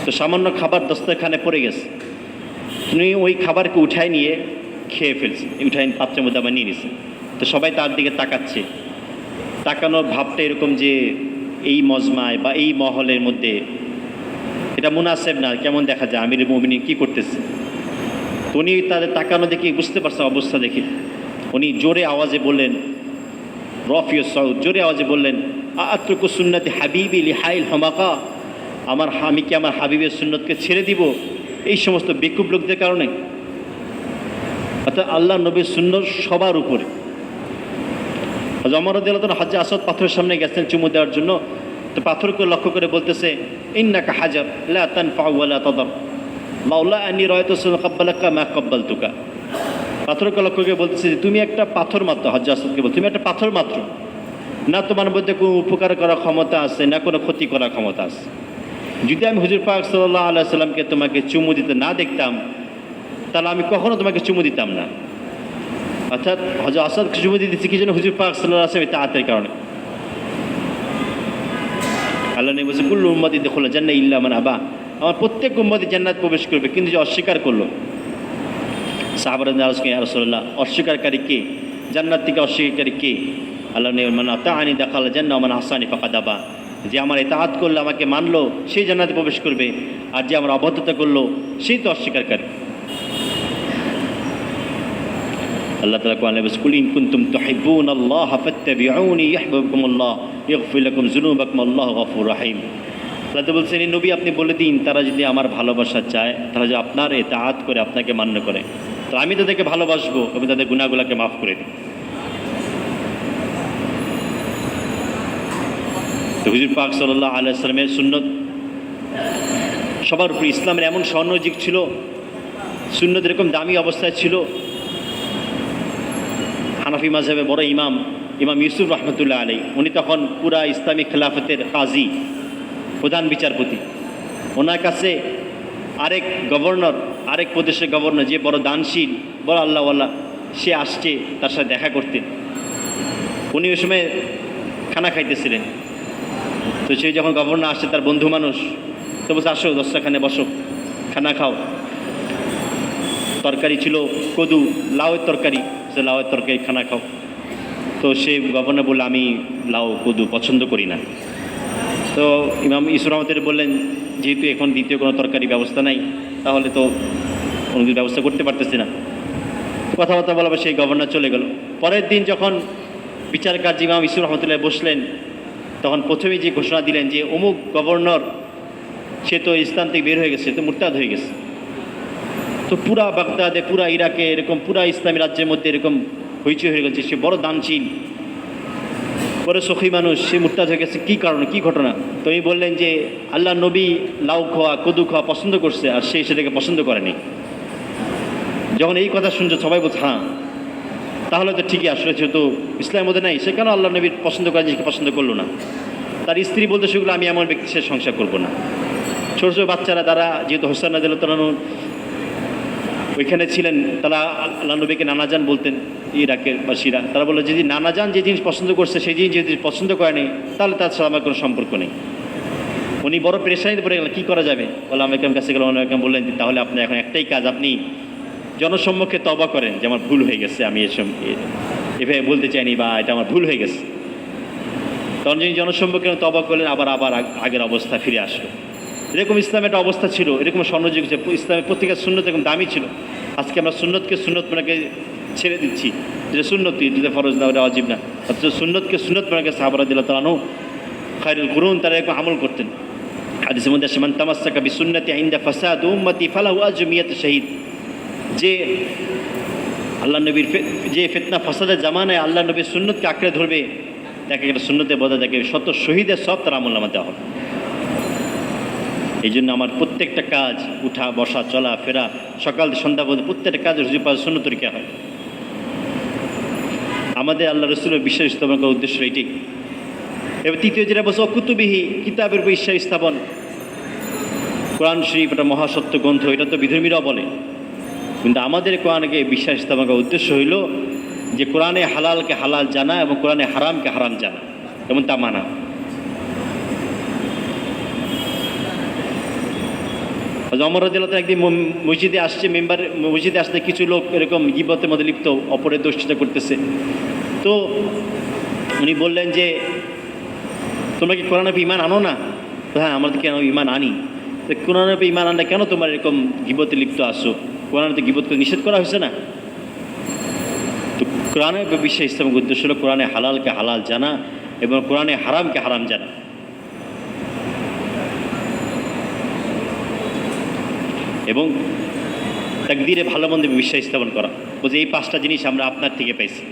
তো সামান্য খাবার দস্তরখানে পড়ে গেছে, তিনি ওই খাবারকে উঠায় নিয়ে খেয়ে ফেলছে, উঠায় পাত্রের মধ্যে আবার নিয়ে নিছে। তো সবাই তার দিকে তাকাচ্ছে, তাকানোর ভাবটা এরকম যে এই মজমায় বা এই মহলের মধ্যে এটা মুনাসেব না, কেমন দেখা যায় আমির মুমিনিন কি করতেছে। তো উনি তাদের তাকানো দেখে বুঝতে পারছেন অবস্থা দেখে, উনি জোরে আওয়াজে বললেন, রফিউ সাউদ জোরে আওয়াজে বললেন, আত্রকু সুন্নতি হাবিবি লিহাইল হামাকা, আমি কি আমার হাবিবের সুন্নতকে ছেড়ে দিব এই সমস্ত বেকুব লোকদের কারণে। অর্থাৎ আল্লাহ নবীর সুন্নত সবার উপরে। ওমর রাদিয়াল্লাহু তাআলা হজ্জে আসওয়াদ পাথরের সামনে গেছেন চুমু দেওয়ার জন্য, তো পাথরকে লক্ষ্য করে বলতেছে ইন্নাকা হাজার লা তানফাউ ওয়া লা তাদর মাওলা আন্নী রাআইতু কাব্বালাকা মা কাব্বালতুকা। পাথরকে লক্ষ্য করে বলতেছে যে তুমি একটা পাথর মাত্র, হজ্জে আসওয়াদকে বল তুমি একটা পাথর মাত্র, না তোমার মধ্যে কোনো উপকার করার ক্ষমতা আছে না কোনো ক্ষতি করার ক্ষমতা আছে। যদি আমি হুজুর পাক সাল্লাল্লাহু আলাইহি ওয়াসাল্লামকে তোমাকে চুমু দিতে না দেখতাম তাহলে আমি কখনো তোমাকে চুমু দিতাম না। অর্থাৎ হযরত আসাদ চুমু দিতেছি কি জন্য? হুজুর পাক সাল্লাল্লাহু আলাইহি ওয়াসাল্লাম তাআতের কারণে। আল্লাহ নবী বলেছেন কুল্লু উম্মতি দুখুলা জান্নাহ ইল্লা মান আবা, আমার প্রত্যেক উম্মতি জান্নাত প্রবেশ করবে, কিন্তু যে অস্বীকার করলো। সাহাবারা ইয়া রাসূলুল্লাহ, অস্বীকারী কে? জান্নাত থেকে অস্বীকারী কে? আল্লাহ মান আতাআনি দাখাল জান্নাহ ওয়া মান আসানি ফাকাদ আবা। যে আমার ইতাআত করলো, আমাকে মানলো, সেই জান্নাতে প্রবেশ করবে, আর যে আমার অবাধ্যতা করলো সেই তো অস্বীকারী। আল্লাহ তাআলা কোরআনে বলেন, কুল ইন কুনতুম তুহিব্বুনাল্লাহা ফাত্তাবিউনি ইউহিব্বুকুমুল্লাহ ইয়াগফির লাকুম যুনুবাকুম আল্লাহু গফুরুর রহিম। আল্লাহ তো বলছেন, এই নবী আপনি বলে দিন, তারা যদি আমার ভালোবাসা চায়, তারা যদি আপনার ইতাআত করে, আপনাকে মান্য করে, তো আমি তাদেরকে ভালোবাসবো এবং তাদের গুনাহগুলোকে মাফ করে দিই। তো হুজুর পাক সাল্লাল্লাহু আলাইহি ওয়াসাল্লামের সুন্নত সবার উপরে, ইসলামের এমন স্বর্ণযুগ ছিল, সুন্নত এরকম দামি অবস্থায় ছিল। হানাফি মাযহাবের বড় ইমাম ইউসুফ রহমতুল্লাহ আলাইহি, উনি তখন পুরা ইসলামী খেলাফতের কাজী, প্রধান বিচারপতি। ওনার কাছে আরেক গভর্নর, আরেক প্রদেশের গভর্নর, যে বড় দানশীল, বড় আল্লাহওয়ালা, সে আসছে তার সাথে দেখা করতেন। উনি ওই সময় খানা খাইতেছিলেন। তো সে যখন গভর্নর আসছে, তার বন্ধু মানুষ, তো বলছে, আসো দস্তরখানে বসো, খানা খাও। তরকারি ছিল কদু, লাউয়ের তরকারি, সে লাউয়ের তরকারি খানা খাও। তো সে গভর্নর বলল, আমি লাউ কদু পছন্দ করি না। তো ইমাম ইউসুফ রহমতুল্লাহ বললেন, যেহেতু এখন দ্বিতীয় কোনো তরকারি ব্যবস্থা নাই, তাহলে তো কোনো কিছু ব্যবস্থা করতে পারতেছি না। কথাবার্তা বলার সেই গভর্নর চলে গেল। পরের দিন যখন বিচার কার্যে ইমাম ইউসুফ রহমতুল্লাহ বসলেন, তখন প্রথমেই যে ঘোষণা দিলেন যে অমুক গভর্নর, সে তো ইসলাম থেকে বের হয়ে গেছে, তো মুরতাদ হয়ে গেছে। তো পুরা বাগদাদে, পুরা ইরাকে, এরকম পুরা ইসলামী রাজ্যের মধ্যে এরকম হইচই হয়ে গেছে, সে বড় দানশীল, বড় সখী মানুষ, সে মুরতাদ হয়ে গেছে। কী কারণে, কী ঘটনা? তো এই বললেন যে আল্লাহ নবী লাউ খাওয়া, কদু খাওয়া পছন্দ করছে, আর সে সেটাকে পছন্দ করেনি। যখন এই কথা শুনছে, সবাই বলছে, হ্যাঁ তাহলে তো ঠিকই, আসলে যেহেতু ইসলামের মধ্যে নাই, সে কেন আল্লাহ নবীর পছন্দ করা জিনিসকে পছন্দ করলো না? তার স্ত্রী বলতে সেগুলো, আমি এমন ব্যক্তির সাথে সংসার করবো না। ছোটো ছোটো বাচ্চারা, তারা যেহেতু হোসেন রাদিয়াল্লাহু তাআলা ওইখানে ছিলেন, তারা আল্লাহ নবীকে নানাজান বলতেন, ইরাকের বাসীরা। তারা বললো, যদি নানাজান যে জিনিস পছন্দ করছে, সেই জিনিস যদি পছন্দ করেনি, তাহলে তার সাথে আমার কোনো সম্পর্ক নেই। উনি বড় পেরেশানিতে পড়ে গেলেন, কী করা যাবে? বলে আমি কাছে গেলাম, বললেন, তাহলে আপনি এখন একটাই কাজ, আপনি জনসম্মুখে তওবা করেন যে আমার ভুল হয়ে গেছে, আমি এভাবে বলতে চাইনি, বা এটা আমার ভুল হয়ে গেছে। তখন যিনি জনসম্মুখে তওবা করলেন, আবার আগের অবস্থা ফিরে আসলো। এরকম ইসলামের একটা অবস্থা ছিল, এরকম স্বর্ণযুগ, যে ইসলামের প্রত্যেকের সুন্নত এরকম দামি ছিল। আজকে আমরা সুন্নতকে সুন্নত মনেকে ছেড়ে দিচ্ছি, যেটা সুন্নত, এটা ফরজ না, ওটা ওয়াজিব না। অথচ সুন্নতকে সুন্নত মনেকে সাহাবারা রাদিয়াল্লাহু তাআলা আনহু খায়রুল কুরুন, তারা এরকম আমল করতেন। হাদিসের মধ্যে আসে, মান তামাসসাকা বিসুন্নতি ইনদা ফাসাদ উম্মতি ফালাহু আজরু মিয়াত শাহীদ। যে আল্লাহ নবীর যে ফিতনা ফাসাদের জামানায় আল্লাহ নবীর সুন্নতকে আঁকড়ে ধরবে, তাকে একটা সুন্নতে বোঝা, তাকে শত শহীদের সব তার আমলনামা দেওয়া হবে। এই জন্য আমার প্রত্যেকটা কাজ, উঠা বসা, চলা ফেরা, সকাল সন্ধ্যা পর্যন্ত প্রত্যেকটা কাজ হুজুর পাক সুন্নত তরিকা হয়। আমাদের আল্লাহ রসুলের বিশ্বাস স্থাপন করার উদ্দেশ্য এটি। এবার তৃতীয় যেটা বলছে, অকুতুবিহি, কিতাবের বিশ্বাস স্থাপন। কোরআন শরীফ একটা মহাসত্য গ্রন্থ, এটা তো বিধর্মীরাও বলে, কিন্তু আমাদের কোরআনকে বিশ্বাস স্থাপন করার উদ্দেশ্য হইল যে কোরআনে হালালকে হালাল জানা এবং কোরআনে হারামকে হারাম জানা এবং তা মানা। ওমর রাদিয়াল্লাহু তাআলা একদিন মসজিদে আসছে, মসজিদে আসতে কিছু লোক এরকম গীবতের মধ্যে লিপ্ত, অপরের দোষিতা করতেছে। তো উনি বললেন যে, তোমরা কি কোরআনে ঈমান আনো না? তো হ্যাঁ, আমরা তো কেন ঈমান আনি। তো কোরআনে ঈমান আনলে কেন তোমরা এরকম গীবতে লিপ্ত আসো? কোরআনে তো গীবতকে নিষেধ করা হয়েছে না? তো কোরআনের বিশ্বাস ইসলামের উদ্দেশ্য হলো কোরআনে হালালকে হালাল জানা এবং কোরআনে হারামকে হারাম জানা। এবং তাকদীরে ভালো মন্দ বিশ্বাস স্থাপন করা। বলছে এই 5টা জিনিস আমরা আপনার থেকে পাইছি।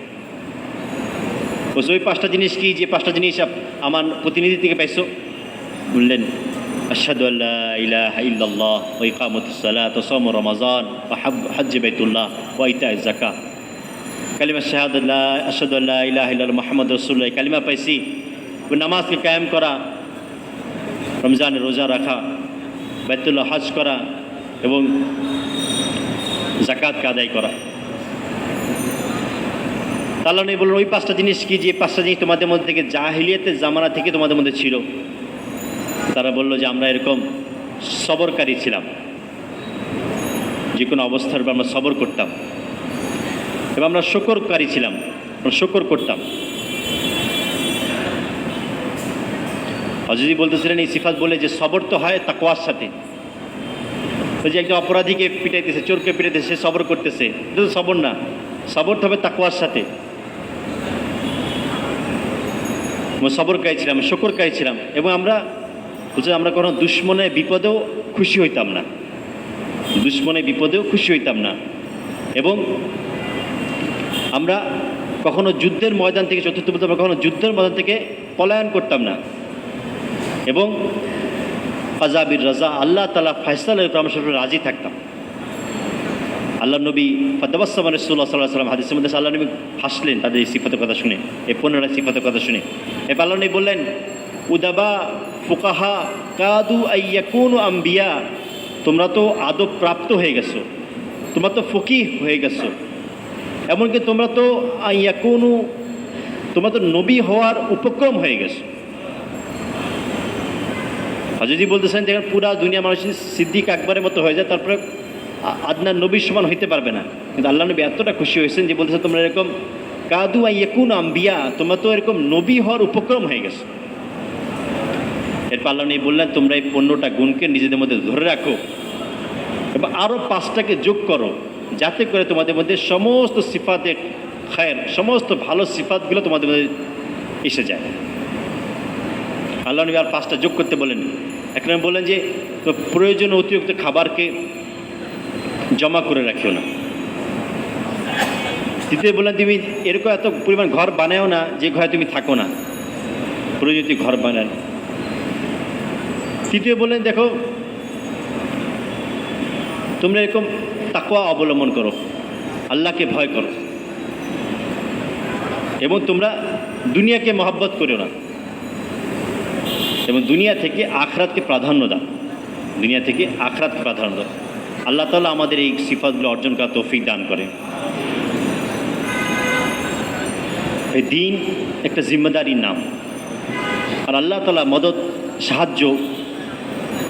বলছে ওই 5টা জিনিস কি? যে 5টা জিনিস আমার প্রতিনিধি থেকে পাইছো? বললেন, আশহাদু আল্লা ইলাহা ইল্লাল্লাহ ওয়া ইকামাতুস সালাত ওয়া সাওমু রমাযান ওয়া হজ্জ বাইতুল্লাহ ওয়া ইতাউজ যাকাত। কালিমা শাহাদাত লা আশহাদু আল্লা ইলাহা ইল্লাল্লাহ মুহাম্মাদুর রাসূলুল্লাহ, কালিমা পাইছি। নামাজকে কায়েম করা, রমজানের রোজা রাখা, বাইতুল্লাহ হজ করা এবং যাকাতকে আদায় করা। আল্লাহ নবী বললেন, ওই 5টা জিনিস কি? যে 5টা জিনিস তোমাদের মধ্যে থেকে জাহিলিয়াতের জামানা থেকে তোমাদের মধ্যে ছিল। তারা বলল যে আমরা এরকম সবরকারী ছিলাম, যে কোনো অবস্থার উপর আমরা সবর করতাম এবং আমরা শুকরকারী ছিলাম, আমরা শুকর করতাম। হযরত বলতেছিলেন এই সিফাত বলে যে সবর তো হয় তাকওয়ার সাথে। ওই যে একজন অপরাধীকে পিটাইতেছে, চোরকে পিটাইতেছে, সে সবর করতেছে, এটা তো সবর না, সবর তো হবে তাকওয়ার সাথে। আমরা সবরকারী ছিলাম, শুকরকারী ছিলাম এবং আমরা কোনো দুশ্মনের বিপদেও খুশি হইতাম না, দুশ্মনের বিপদেও খুশি হইতাম না। এবং আমরা কখনো যুদ্ধের ময়দান থেকে, চতুর্থ বলতে আমরা কখনো যুদ্ধের ময়দান থেকে পলায়ন করতাম না। এবং ফাজাবির রাজা, আল্লাহ তাআলা ফয়সালার উপর আমরা সবসময় রাজি থাকতাম। আল্লাহ নবী ফাতাবাসসামা রাসূলুল্লাহ সাল্লাল্লাহু আলাইহি ওয়াসাল্লাম, হাদিসের মধ্যে আল্লাহ নবী হাসলেন তাদের এই সিফাতের কথা শুনে, এই 15টা সিফাতের কথা শুনে। এবার আল্লাহ নবী বললেন, উদাবা ফুকাহা কাদু আইয়াকুনু আম্বিয়া, তোমরা তো আদব প্রাপ্ত হয়ে গেছো, তোমরা তো ফকিহ হয়ে গেছো, এমনকি তোমরা তো আইয়াকুনু, তোমরা তো নবী হওয়ার উপক্রম হয়ে গেছো। হযরত বলতেছেন যে পুরা দুনিয়া মানুষ সিদ্দিক আকবরের মতো হয়ে যায়, তারপরে আদনান নবীর সমান হইতে পারবে না। কিন্তু আল্লাহ নবী এতটা খুশি হয়েছেন যে বলতেছেন তোমরা এরকম কাদু আইয়াকুনু আম্বিয়া, তোমরা তো এরকম নবী হওয়ার উপক্রম হয়ে গেছো। এরপর আল্লাহ নবী বললেন তোমরা এই 15টা গুণকে নিজেদের মধ্যে ধরে রাখো এবং আরও 5টাকে যোগ করো, যাতে করে তোমাদের মধ্যে সমস্ত সিফাতে খায়ের, সমস্ত ভালো সিফাতগুলো তোমাদের মধ্যে এসে যায়। আল্লাহ নবী আর 5টা যোগ করতে বলেন। এখানে বললেন যে প্রয়োজন অতিরিক্ত খাবারকে জমা করে রাখিও না। দ্বিতীয় বললেন তুমি এরকম এত পরিমাণ ঘর বানাও না যে ঘরে তুমি থাকো না, প্রয়োজন ঘর বানান। তৃতীয় বললেন দেখো তোমরা এরকম তাকওয়া অবলম্বন করো, আল্লাহকে ভয় করো এবং তোমরা দুনিয়াকে মহব্বত করো না এবং দুনিয়া থেকে আখরাতকে প্রাধান্য দাও, দুনিয়া থেকে আখরাতকে প্রাধান্য দাও। আল্লাহ তাআলা আমাদের এই সিফাতগুলো অর্জন করার তৌফিক দান করে। এই দিন একটা জিম্মেদারির নাম, আর আল্লাহ তাআলা মদদ সাহায্য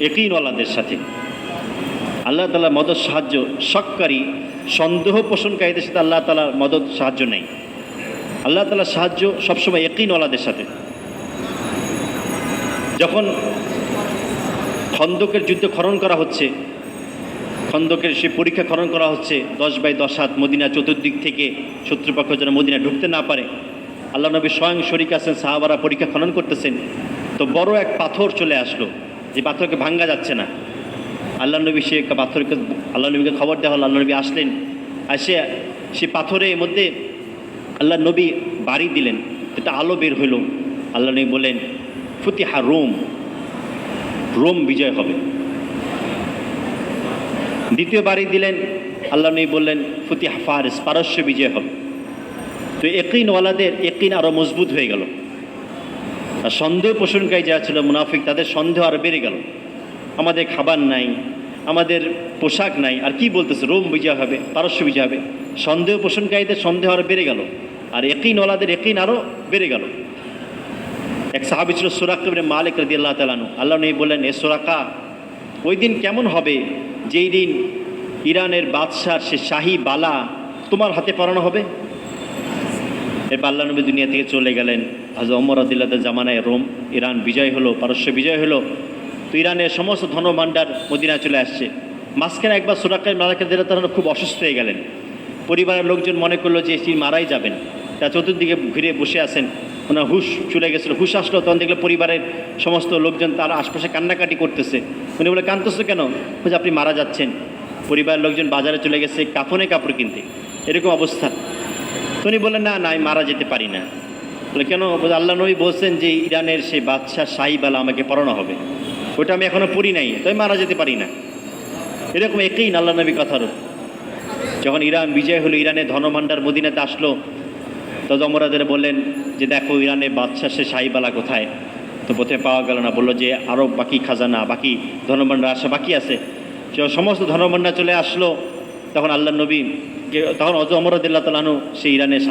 ইয়াকিনওয়ালাদের সাথে। আল্লাহ তাআলা মদদ সাহায্য শককারী, সন্দেহ পোষণকারীদের সাথে আল্লাহ তাআলার মদদ সাহায্য নেই। আল্লাহ তাআলার সাহায্য সবসময় ইয়াকিনওয়ালাদের সাথে। যখন খন্দকের যুদ্ধ খনন করা হচ্ছে, খন্দকের সে পরীক্ষা খনন করা হচ্ছে 10x10 হাত মদিনা চতুর্দিক থেকে শত্রুপক্ষ যেন মদিনা ঢুকতে না পারে, আল্লাহ নবী স্বয়ং শরীক আছেন, সাহাবারা পরীক্ষা খনন করতেছেন। তো বড় এক পাথর চলে আসলো, যে পাথরকে ভাঙ্গা যাচ্ছে না। আল্লাহ নবী সে পাথরকে, আল্লাহ নবীকে খবর দেওয়া হলো, আল্লাহ নবী আসলেন, আসে সে পাথরের মধ্যে আল্লাহ নবী বাড়ি দিলেন, এটা আলো বের হইল। আল্লাহ নবী বলেন ফুতিহা রোম, রোম বিজয় হবে। দ্বিতীয় বাড়ি দিলেন, আল্লাহ নবী বললেন ফুতিহা ফারিস, পারস্য বিজয় হবে। তো ইয়াকিনওয়ালাদের ইয়াকিন আরও মজবুত হয়ে গেল, আর সন্দেহ পোষণকারী যারা ছিল মুনাফিক, তাদের সন্দেহ আরও বেড়ে গেল। আমাদের খাবার নাই, আমাদের পোশাক নাই, আর কি বলতেছে রোম বিজয় হবে, পারস্য বিজয় হবে। সন্দেহ পোষণকারীদের সন্দেহ আরও বেড়ে গেল, আর ইয়াকিনওয়ালাদের ইয়াকিন আরও বেড়ে গেল। এক সাহাবী ছিল সুরাকা ইবনে মালিক রাদিয়াল্লাহু তাআলা আনহু। আল্লাহ নবী বললেন, এ সুরাকা, ওই দিন কেমন হবে যেই দিন ইরানের বাদশার সে শাহী বালা তোমার হাতে পরানো হবে। এরপর আল্লাহ নবী দুনিয়া থেকে চলে গেলেন। হযরত ওমর রাদিয়াল্লাহু তাআলা জামানায় রোম, ইরান বিজয় হলো, পারস্য বিজয় হলো। তো ইরানের সমস্ত ধনভাণ্ডার মদিনায় চলে আসছে। মাঝখানে একবার সুরাকা ইবনে মালিক রাদিয়াল্লাহু তাআলা খুব অসুস্থ হয়ে গেলেন। পরিবারের লোকজন মনে করলো যে তিনি মারাই যাবেন, তা চতুর্দিকে ঘিরে বসে আছেন, ওনার হুশ চলে গেছিলো। হুশ আসলো, তখন দেখলো পরিবারের সমস্ত লোকজন তার আশপাশে কান্নাকাটি করতেছে। উনি বলে, কাঁদতেছে কেন? বলছে আপনি মারা যাচ্ছেন। পরিবারের লোকজন বাজারে চলে গেছে কাফনে কাপড় কিনতে, এরকম অবস্থা। উনি বললেন, না না, আমি মারা যেতে পারি না। বলে কেন? বলে আল্লাহ নবী বলছেন যে ইরানের সেই বাদশাহ শাহীবালা আমাকে পরানো হবে, ওটা আমি এখনো পড়ি নাই, তো আমি মারা যেতে পারি না। এরকম একই আল্লাহ নবী কথার। যখন ইরান বিজয় হলো, ইরানের ধনভাণ্ডার মদিনাতে আসলো, তো ওমরাদের বললেন যে দেখো ইরানের বাদশাহ সে শাহীবালা কোথায়? তো প্রথমে পাওয়া গেল না, বললো যে আরও বাকি খাজানা, বাকি ধনভাণ্ডার আসা বাকি আছে। সমস্ত ধনভাণ্ডার চলে আসলো। তখন আল্লাহ নবী, তখন ওমর রাদিয়াল্লাহু তাআলা আনহু সেই ইরানের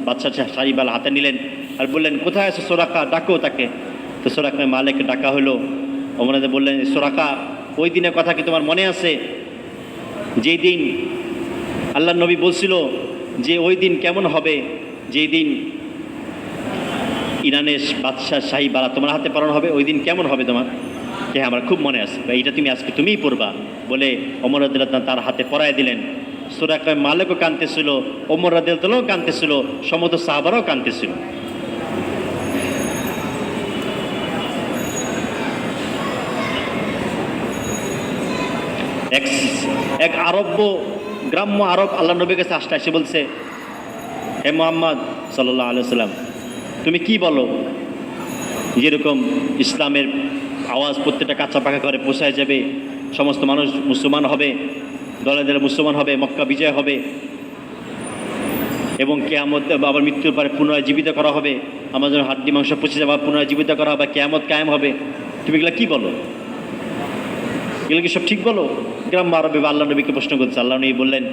বাদশাহ শাহীবালা হাতে নিলেন আর বললেন, কোথায় আছে সুরাকা, ডাকো তাকে। তো সুরাকা মালিককে ডাকা হলো। ওমর বললেন, সুরাকা, ওই দিনের কথা কি তোমার মনে আছে যেই দিন আল্লাহ নবী বলছিল যে ওই দিন কেমন হবে, যেই দিন ইরানের বাদশাহ শাহী বালা তোমার হাতে পরানো হবে, ওই দিন কেমন হবে তোমার? হ্যাঁ, আমার খুব মনে আছে, এইটা তুমি আজকে তুমিই পড়বা বলে ওমর রাদিয়াল্লাহু তার হাতে পরায় দিলেন। সূরা মালিকও কাঁদতেছিল, ওমর রাদিয়াল্লাহু কাঁদতেছিল, সমস্ত সাহাবারাও কাঁদতেছিল। এক আরব্য গ্রাম্য আরব আল্লাহ নবীর কাছে আসতে এসে বলছে, হে মুহাম্মদ সাল্লাল্লাহু আলাইহি ওয়াসাল্লাম, তুমি কি বলো যেরকম ইসলামের আওয়াজ প্রত্যেকটা কাঁচা পাকা করে পৌঁছায় যাবে, সমস্ত মানুষ মুসলমান হবে, দলে দলে মুসলমান হবে, মক্কা বিজয় হবে এবং কিয়ামত আবার মৃত্যুর পরে পুনরায় জীবিত করা হবে, আমার যেন হাড্ডি মাংস পচে যাবে পুনরায় জীবিত করা হবে, কিয়ামত কায়েম হবে, তুমি এগুলো কী বলো? এগুলো কি সব ঠিক বলো? গ্রাম্য আরবে আল্লাহ নবীকে প্রশ্ন করছে। আল্লাহ নবী বললেন,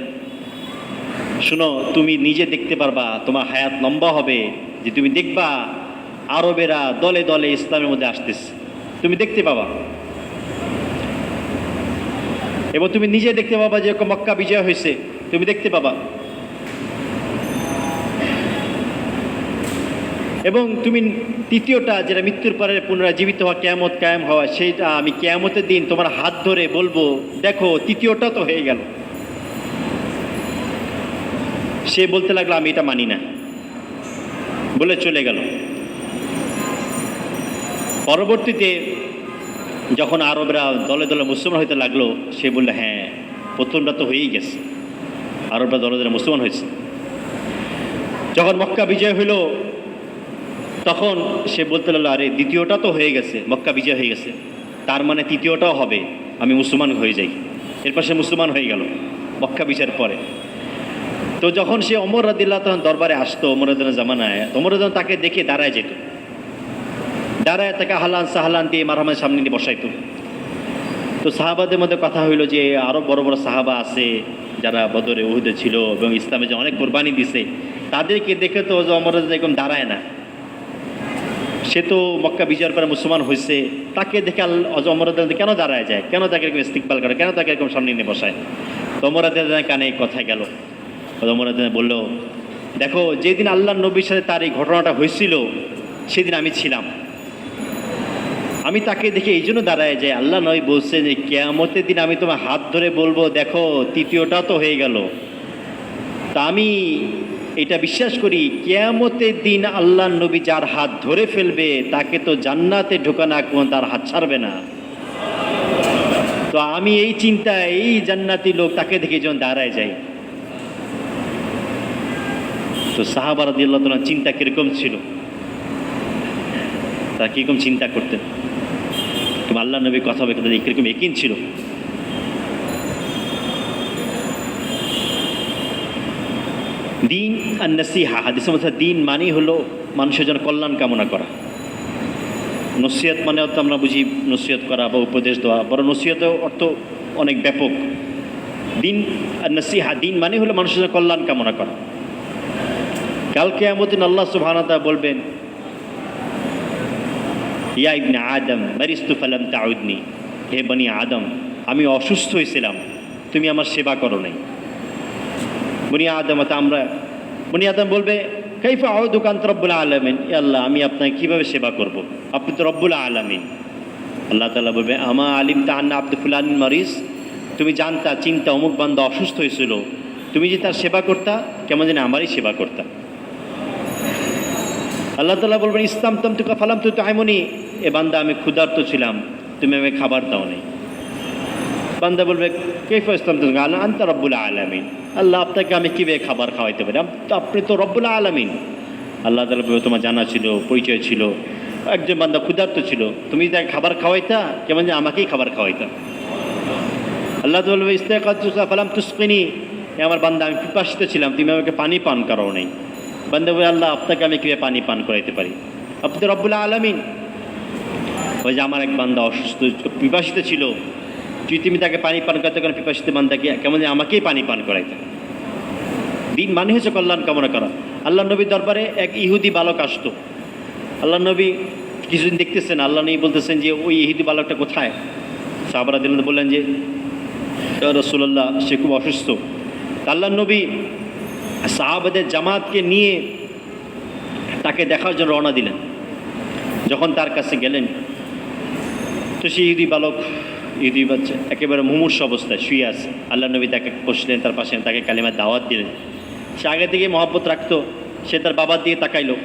শুনো, তুমি নিজে দেখতে পারবা, তোমার হায়াত লম্বা হবে, যে তুমি দেখবা আরবেরা দলে দলে ইসলামের মধ্যে আসতেছে, তুমি দেখতে পাবা এবং তুমি নিজে দেখতে পাবা যে মক্কা বিজয় হয়েছে, তুমি দেখতে পাবা এবং তুমি তৃতীয়টা যেটা মৃত্যুর পরে পুনরায় জীবিত হওয়া, কিয়ামত কায়েম হওয়া, সেইটা আমি কিয়ামতের দিন তোমার হাত ধরে বলবো, দেখো তৃতীয়টা তো হয়ে গেল। সে বলতে লাগলো, আমি এটা মানি না, বলে চলে গেল। পরবর্তীতে যখন আরবরা দলে দলে মুসলমান হইতে লাগলো, সে বললো, হ্যাঁ প্রথমটা তো হয়েই গেছে, আরবরা দলে দলে মুসলমান হয়েছে। যখন মক্কা বিজয় হইল তখন সে বলতে লাগলো, আরে দ্বিতীয়টা তো হয়ে গেছে, মক্কা বিজয় হয়ে গেছে, তার মানে তৃতীয়টাও হবে, আমি মুসলমান হয়ে যাই। এরপর সে মুসলমান হয়ে গেল মক্কা বিজয়ের পরে। তো যখন সে ওমর রাদিয়াল্লাহু তখন দরবারে আসতো, ওমর রাদিয়াল্লাহু জামানায়, ওমর রাদিয়াল্লাহু তাকে দেখে দাঁড়ায় যেত, দাঁড়ায় তাকে হালান সাহালান দিয়ে মারহামের সামনে নিয়ে বসাইতো। তো সাহাবাদের মধ্যে কথা হইল যে আরও বড় বড় সাহাবা আছে যারা বদরে উহুদে ছিল এবং ইসলামে যে অনেক কোরবানি দিছে, তাদেরকে দেখে তো ওমর রাদিয়াল্লাহু এরকম দাঁড়ায় না, সে তো মক্কা বিজয়ের পরে মুসলমান হয়েছে, তাকে দেখে ওমর রাদিয়াল্লাহু কেন দাঁড়ায় যায়, কেন তাকে এরকম ইস্তিকবাল করে, কেন তাকে এরকম সামনে নিয়ে বসায়? তো ওমর রাদিয়াল্লাহু কানে কথায় গেল। ওমর রাদিয়াল্লাহু বলল, দেখো যেদিন আল্লাহর নবীর সাথে তার এই ঘটনাটা হয়েছিল সেদিন আমি ছিলাম, আমি তাকে দেখে এই জন্য দাঁড়ায় যায়, আল্লাহ নবী বলছে যে কিয়ামতের দিন আমি তোমার হাত ধরে বলবো, দেখো তৃতীয়টা তো হয়ে গেল। তা আমি এটা বিশ্বাস করি, কিয়ামতের দিন আল্লাহর নবী যার হাত ধরে ফেলবে তাকে তো জান্নাতে ঢোকানো কোন তার হাত ছাড়বে না। তো আমি এই চিন্তায়, এই জান্নাতি লোক তাকে দেখে যখন দাঁড়ায় যাই। তো সাহাবা রাদিয়াল্লাহু তাআলা চিন্তা কিরকম ছিল, তারা কিরকম চিন্তা করতেন, তোমার আল্লাহ নবী কথা হবে তাদের কিরকম ইয়াকিন ছিল। দিন আর নসিহা, হাদিসের মধ্যে দিন মানেই হলো মানুষের জন্য কল্যাণ কামনা করা। নসিহত মানে তো আমরা বুঝি নসিহত করা বা উপদেশ দেওয়া, বড় নসিহতের অর্থ অনেক ব্যাপক। দিন আর নসিহা, দিন মানে হলো মানুষের জন্য কল্যাণ কামনা করা। কাল কিয়ামতের দিন আল্লাহ সুবহানাহু ওয়া তাআলা বলবেন, ইয়া ইবনে আদম মারিস্তু ফালাম তাউদনি, হে বনি আদম আমি অসুস্থ হয়েছিলাম, তুমি আমার সেবা করো নাই। বনি আদম বলবে, কাইফা আউদুকা আনতা রব্বুল আলামিন, ইয়া আল্লাহ আমি আপনাকে কিভাবে সেবা করব, আপনি তো রব্বুল আলামিন। আল্লাহ তাআলা বলবে, আমা আলিমতা আন্না আব্দু ফুলান মারিজ, তুমি জানতা চিন্তা অমুক বান্দা অসুস্থ হয়েছিল, তুমি যে তার সেবা করতা, কেমন যেন আমারই সেবা করতা। আল্লাহ তাআলা বলবেন, ইসলাম তামতুকা ফালাম তুতাইমুনি, এ বান্দা আমি ক্ষুধার্ত ছিলাম, তুমি আমাকে খাবার দাও নাই। বান্দা বলবে, কাইফা ইসলাম তুকা আনতা রব্বুল আলামিন, আল্লাহ আপনাকে আমি কীভাবে খাবার খাওয়াইতে পারি, আপনি তো রব্বুল আলামিন। আল্লাহ তাআলা বলবে, তোমার জানা ছিল, পরিচয় ছিল, একজন বান্দা ক্ষুধার্ত ছিল, তুমি তাকে খাবার খাওয়াইতা, কেমন যে আমাকেই খাবার খাওয়াইতা। আল্লাহ তাআলা বলবে, ইস্তাকাতুকা ফালাম তুসকিনি, আমার বান্দা আমি পিপাসিত ছিলাম, তুমি আমাকে পানি পান করাও নাই। বান্দা বলে, আল্লাহ আপনাকে আমি কীভাবে পানি পান করাইতে পারি, আপনি তো রব্বুল আলামিন। ওই যে আমার এক বান্দা অসুস্থ পিপাসিত ছিল, যদি তুমি তাকে পানি পান করাতে কারণ পিপাসিত বান্দাকে কেমন যে আমাকেই পানি পান করাইতে। দিন মানে হচ্ছে কল্যাণ কামনা করা। আল্লাহ নবীর দরবারে এক ইহুদি বালক আসতো, আল্লাহ নবী কিছুদিন দেখতেছেন, আল্লাহ নবী বলতেছেন যে ওই ইহুদি বালকটা কোথায়? সাহাবারা দিলেন, বললেন যে রাসূলুল্লাহ সে খুব অসুস্থ। আল্লাহর নবী সাহাবাদের জামাতকে নিয়ে তাকে দেখার জন্য রওনা দিলেন। যখন তার কাছে গেলেন তো সে ইহুদি বালক, ইহুদি বাচ্চা একেবারে মুমূর্ষ অবস্থায় শুয়ে আছে। আল্লাহ নবী তাকে বসলেন, তার পাশে তাকে কালিমার দাওয়াত দিলেন। সে আগে থেকে মহব্বত রাখতো। সে তার বাবার দিকে তাকাইলো।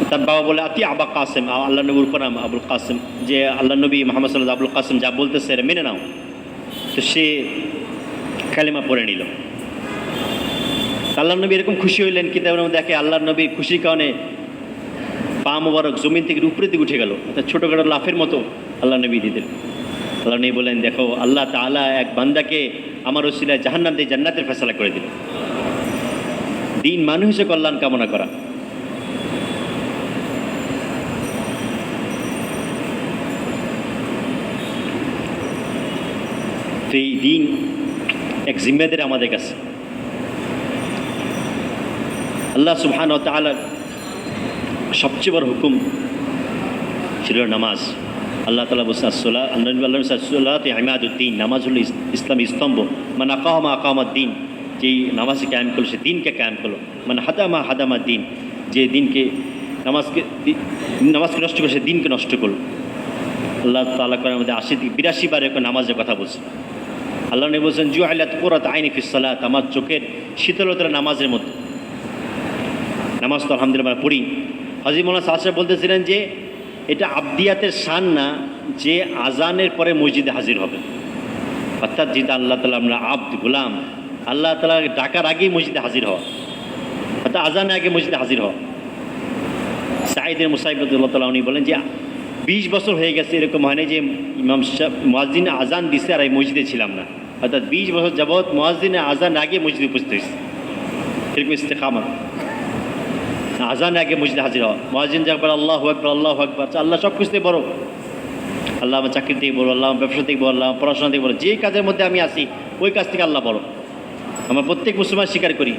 তার বাবা বলে, আতি আবা কাসেম, আল্লাহ নবীর উপর নাম আবুল কাসেম, যে আল্লাহ নবী মোহাম্মদ সাল্লাল্লাহু আবুল কাসেম যা বলতেছে এটা মেনে নাও। তো সে কালিমা পড়ে নিল। আল্লাহ নবী এরকম খুশি হইলেন, কিতাবের মধ্যে দেখে আল্লাহ নবী খুশির কারণে পা মোবারক জমিন থেকে উপরের দিকে উঠে গেল, অর্থাৎ ছোটোখাটো লাফের মতো আল্লাহ নবী দিলেন। আল্লাহ নবী বলেন, দেখো আল্লাহ তাআলা এক বান্দাকে আমার ওসিলায় জাহান্নাম দিয়ে জান্নাতের ফয়সালা করে দিল। দিন মানুষের কল্যাণ কামনা করা। তো এই দিন এক জিম্মেদারি আমাদের কাছে। আল্লাহ সুবহানাহু ওয়া তাআলার সবচেয়ে বড় হুকুম ছিল নামাজ। আল্লাহ তাআলা বলছেন আসসালাত, আল্লাহ ইমাদুদ্দিন, নামাজ হলো ইসলামী স্তম্ভ। মানে আকামাদ্দিন, যেই নামাজকে কায়েম করলো সে দিনকে কায়েম করলো। মানে হাদামাদ্দিন, যে দিনকে নামাজকে নষ্ট করলো সে দিনকে নষ্ট করলো। আল্লাহ তাআলা কোরআনের মধ্যে ৮০-৮২ বার এরকম নামাজের কথা বলছেন। আল্লাহ নবী বলছেন, জুআইলাত কুরাতু আইনি ফিস সালাত, আমার চোখের শীতলতা নামাজের মধ্যে। নামাজ তো আলহামদুলিল্লাহ আমরা পড়ি। হযরত মাওলানা সাহেব বলতেছিলেন যে এটা আবদিয়াতের শান না যে আজানের পরে মসজিদে হাজির হবে, অর্থাৎ যেটা আল্লাহ তাআলা আমরা আব্দ গোলাম, আল্লাহ তাআলা ডাকার আগেই মসজিদে হাজির হওয়া, অর্থাৎ আজানের আগে মসজিদে হাজির হওয়া। সাঈদের মুসাইব রাদিয়াল্লাহু তাআলা উনি বলেন যে 20 বছর হয়ে গেছে এরকম হয়নি যে ইমাম মুয়াজ্জিন আজান দিছে আর এই মসজিদে ছিলাম না, অর্থাৎ 20 বছর যাবৎ মুয়াজ্জিনের আজান আগে মসজিদে উপস্থিত হয়েছে। এরকম ইস্তেকামত, আজান আগে মসজিদে হাজির হওয়া। মুয়াজ্জিন যখন বলে আল্লাহু আকবার, আল্লাহু আকবার, আল্লাহ সব কিছু থেকে বড়, আল্লাহ আমার চাকরি থেকে বড়, আল্লাহ আমার ব্যবসা থেকে বড়, আল্লাহ পড়াশোনা থেকে বড়, যে কাজের মধ্যে আমি আসি ওই কাজ থেকে আল্লাহ বড়। আমরা প্রত্যেক মুসলমান স্বীকার করি,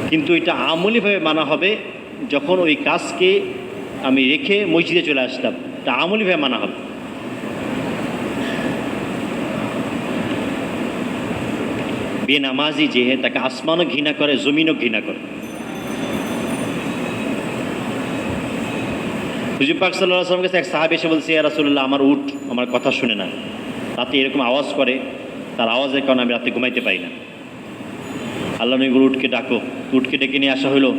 কিন্তু এটা আমলিভাবে মানা হবে যখন ওই কাজকে আমি রেখে মসজিদে চলে আসলাম, এটা আমলিভাবে মানা হবে। বেনামাজি যে তাকে আসমানও ঘৃণা করে, জমিনও ঘৃণা করে। হুজুর পাক সাল্লাল্লাহু আলাইহি ওয়াসাল্লামের কাছে এক সাহাবী এসে বলছে, ইয়া রাসূলুল্লাহ, আমার উট আমার কথা শুনে না, রাতে এরকম আওয়াজ করে, তার আওয়াজের কারণে আমি রাতে ঘুমাইতে পারি না। আল্লাহ নবী বলে, উটকে ডাকো। উটকে ডেকে নিয়ে আসা হলো।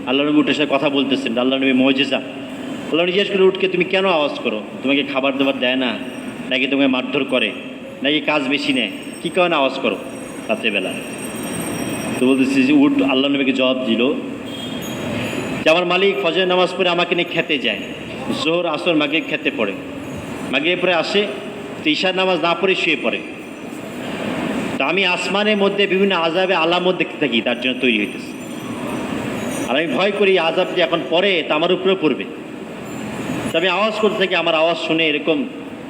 আল্লাহ নবী উটের সাথে কথা বলতেছেন। আল্লাহ নবী মুজিজা। আল্লাহ নবী জিজ্ঞেস করে, উটকে তুমি কেন আওয়াজ করো? তোমাকে খাবার দাবার দেয় না, নাকি তোমাকে মারধর করে, নাকি কাজ বেশি নেয়, কী কারণে আওয়াজ করো রাত্রেবেলা? তো বলতেছি যে উট আল্লাহ নবীকে জবাব দিল যে আমার মালিক ফজরের নামাজ পড়ে আমাকে নিয়ে খেতে যায়, জোহর আসর মাগরিব খেতে পড়ে, মাগরিব পরে আসে তো ঈশার নামাজ না পড়ে শুয়ে পড়ে। তো আমি আসমানের মধ্যে বিভিন্ন আযাবে আলামত দেখতে থাকি, তার জন্য তৈরি হইতেছে। আর আমি ভয় করি আযাব যে এখন পড়ে তা আমার উপরেও পড়বে। তো আমি আওয়াজ করতে থাকি, আমার আওয়াজ শুনে এরকম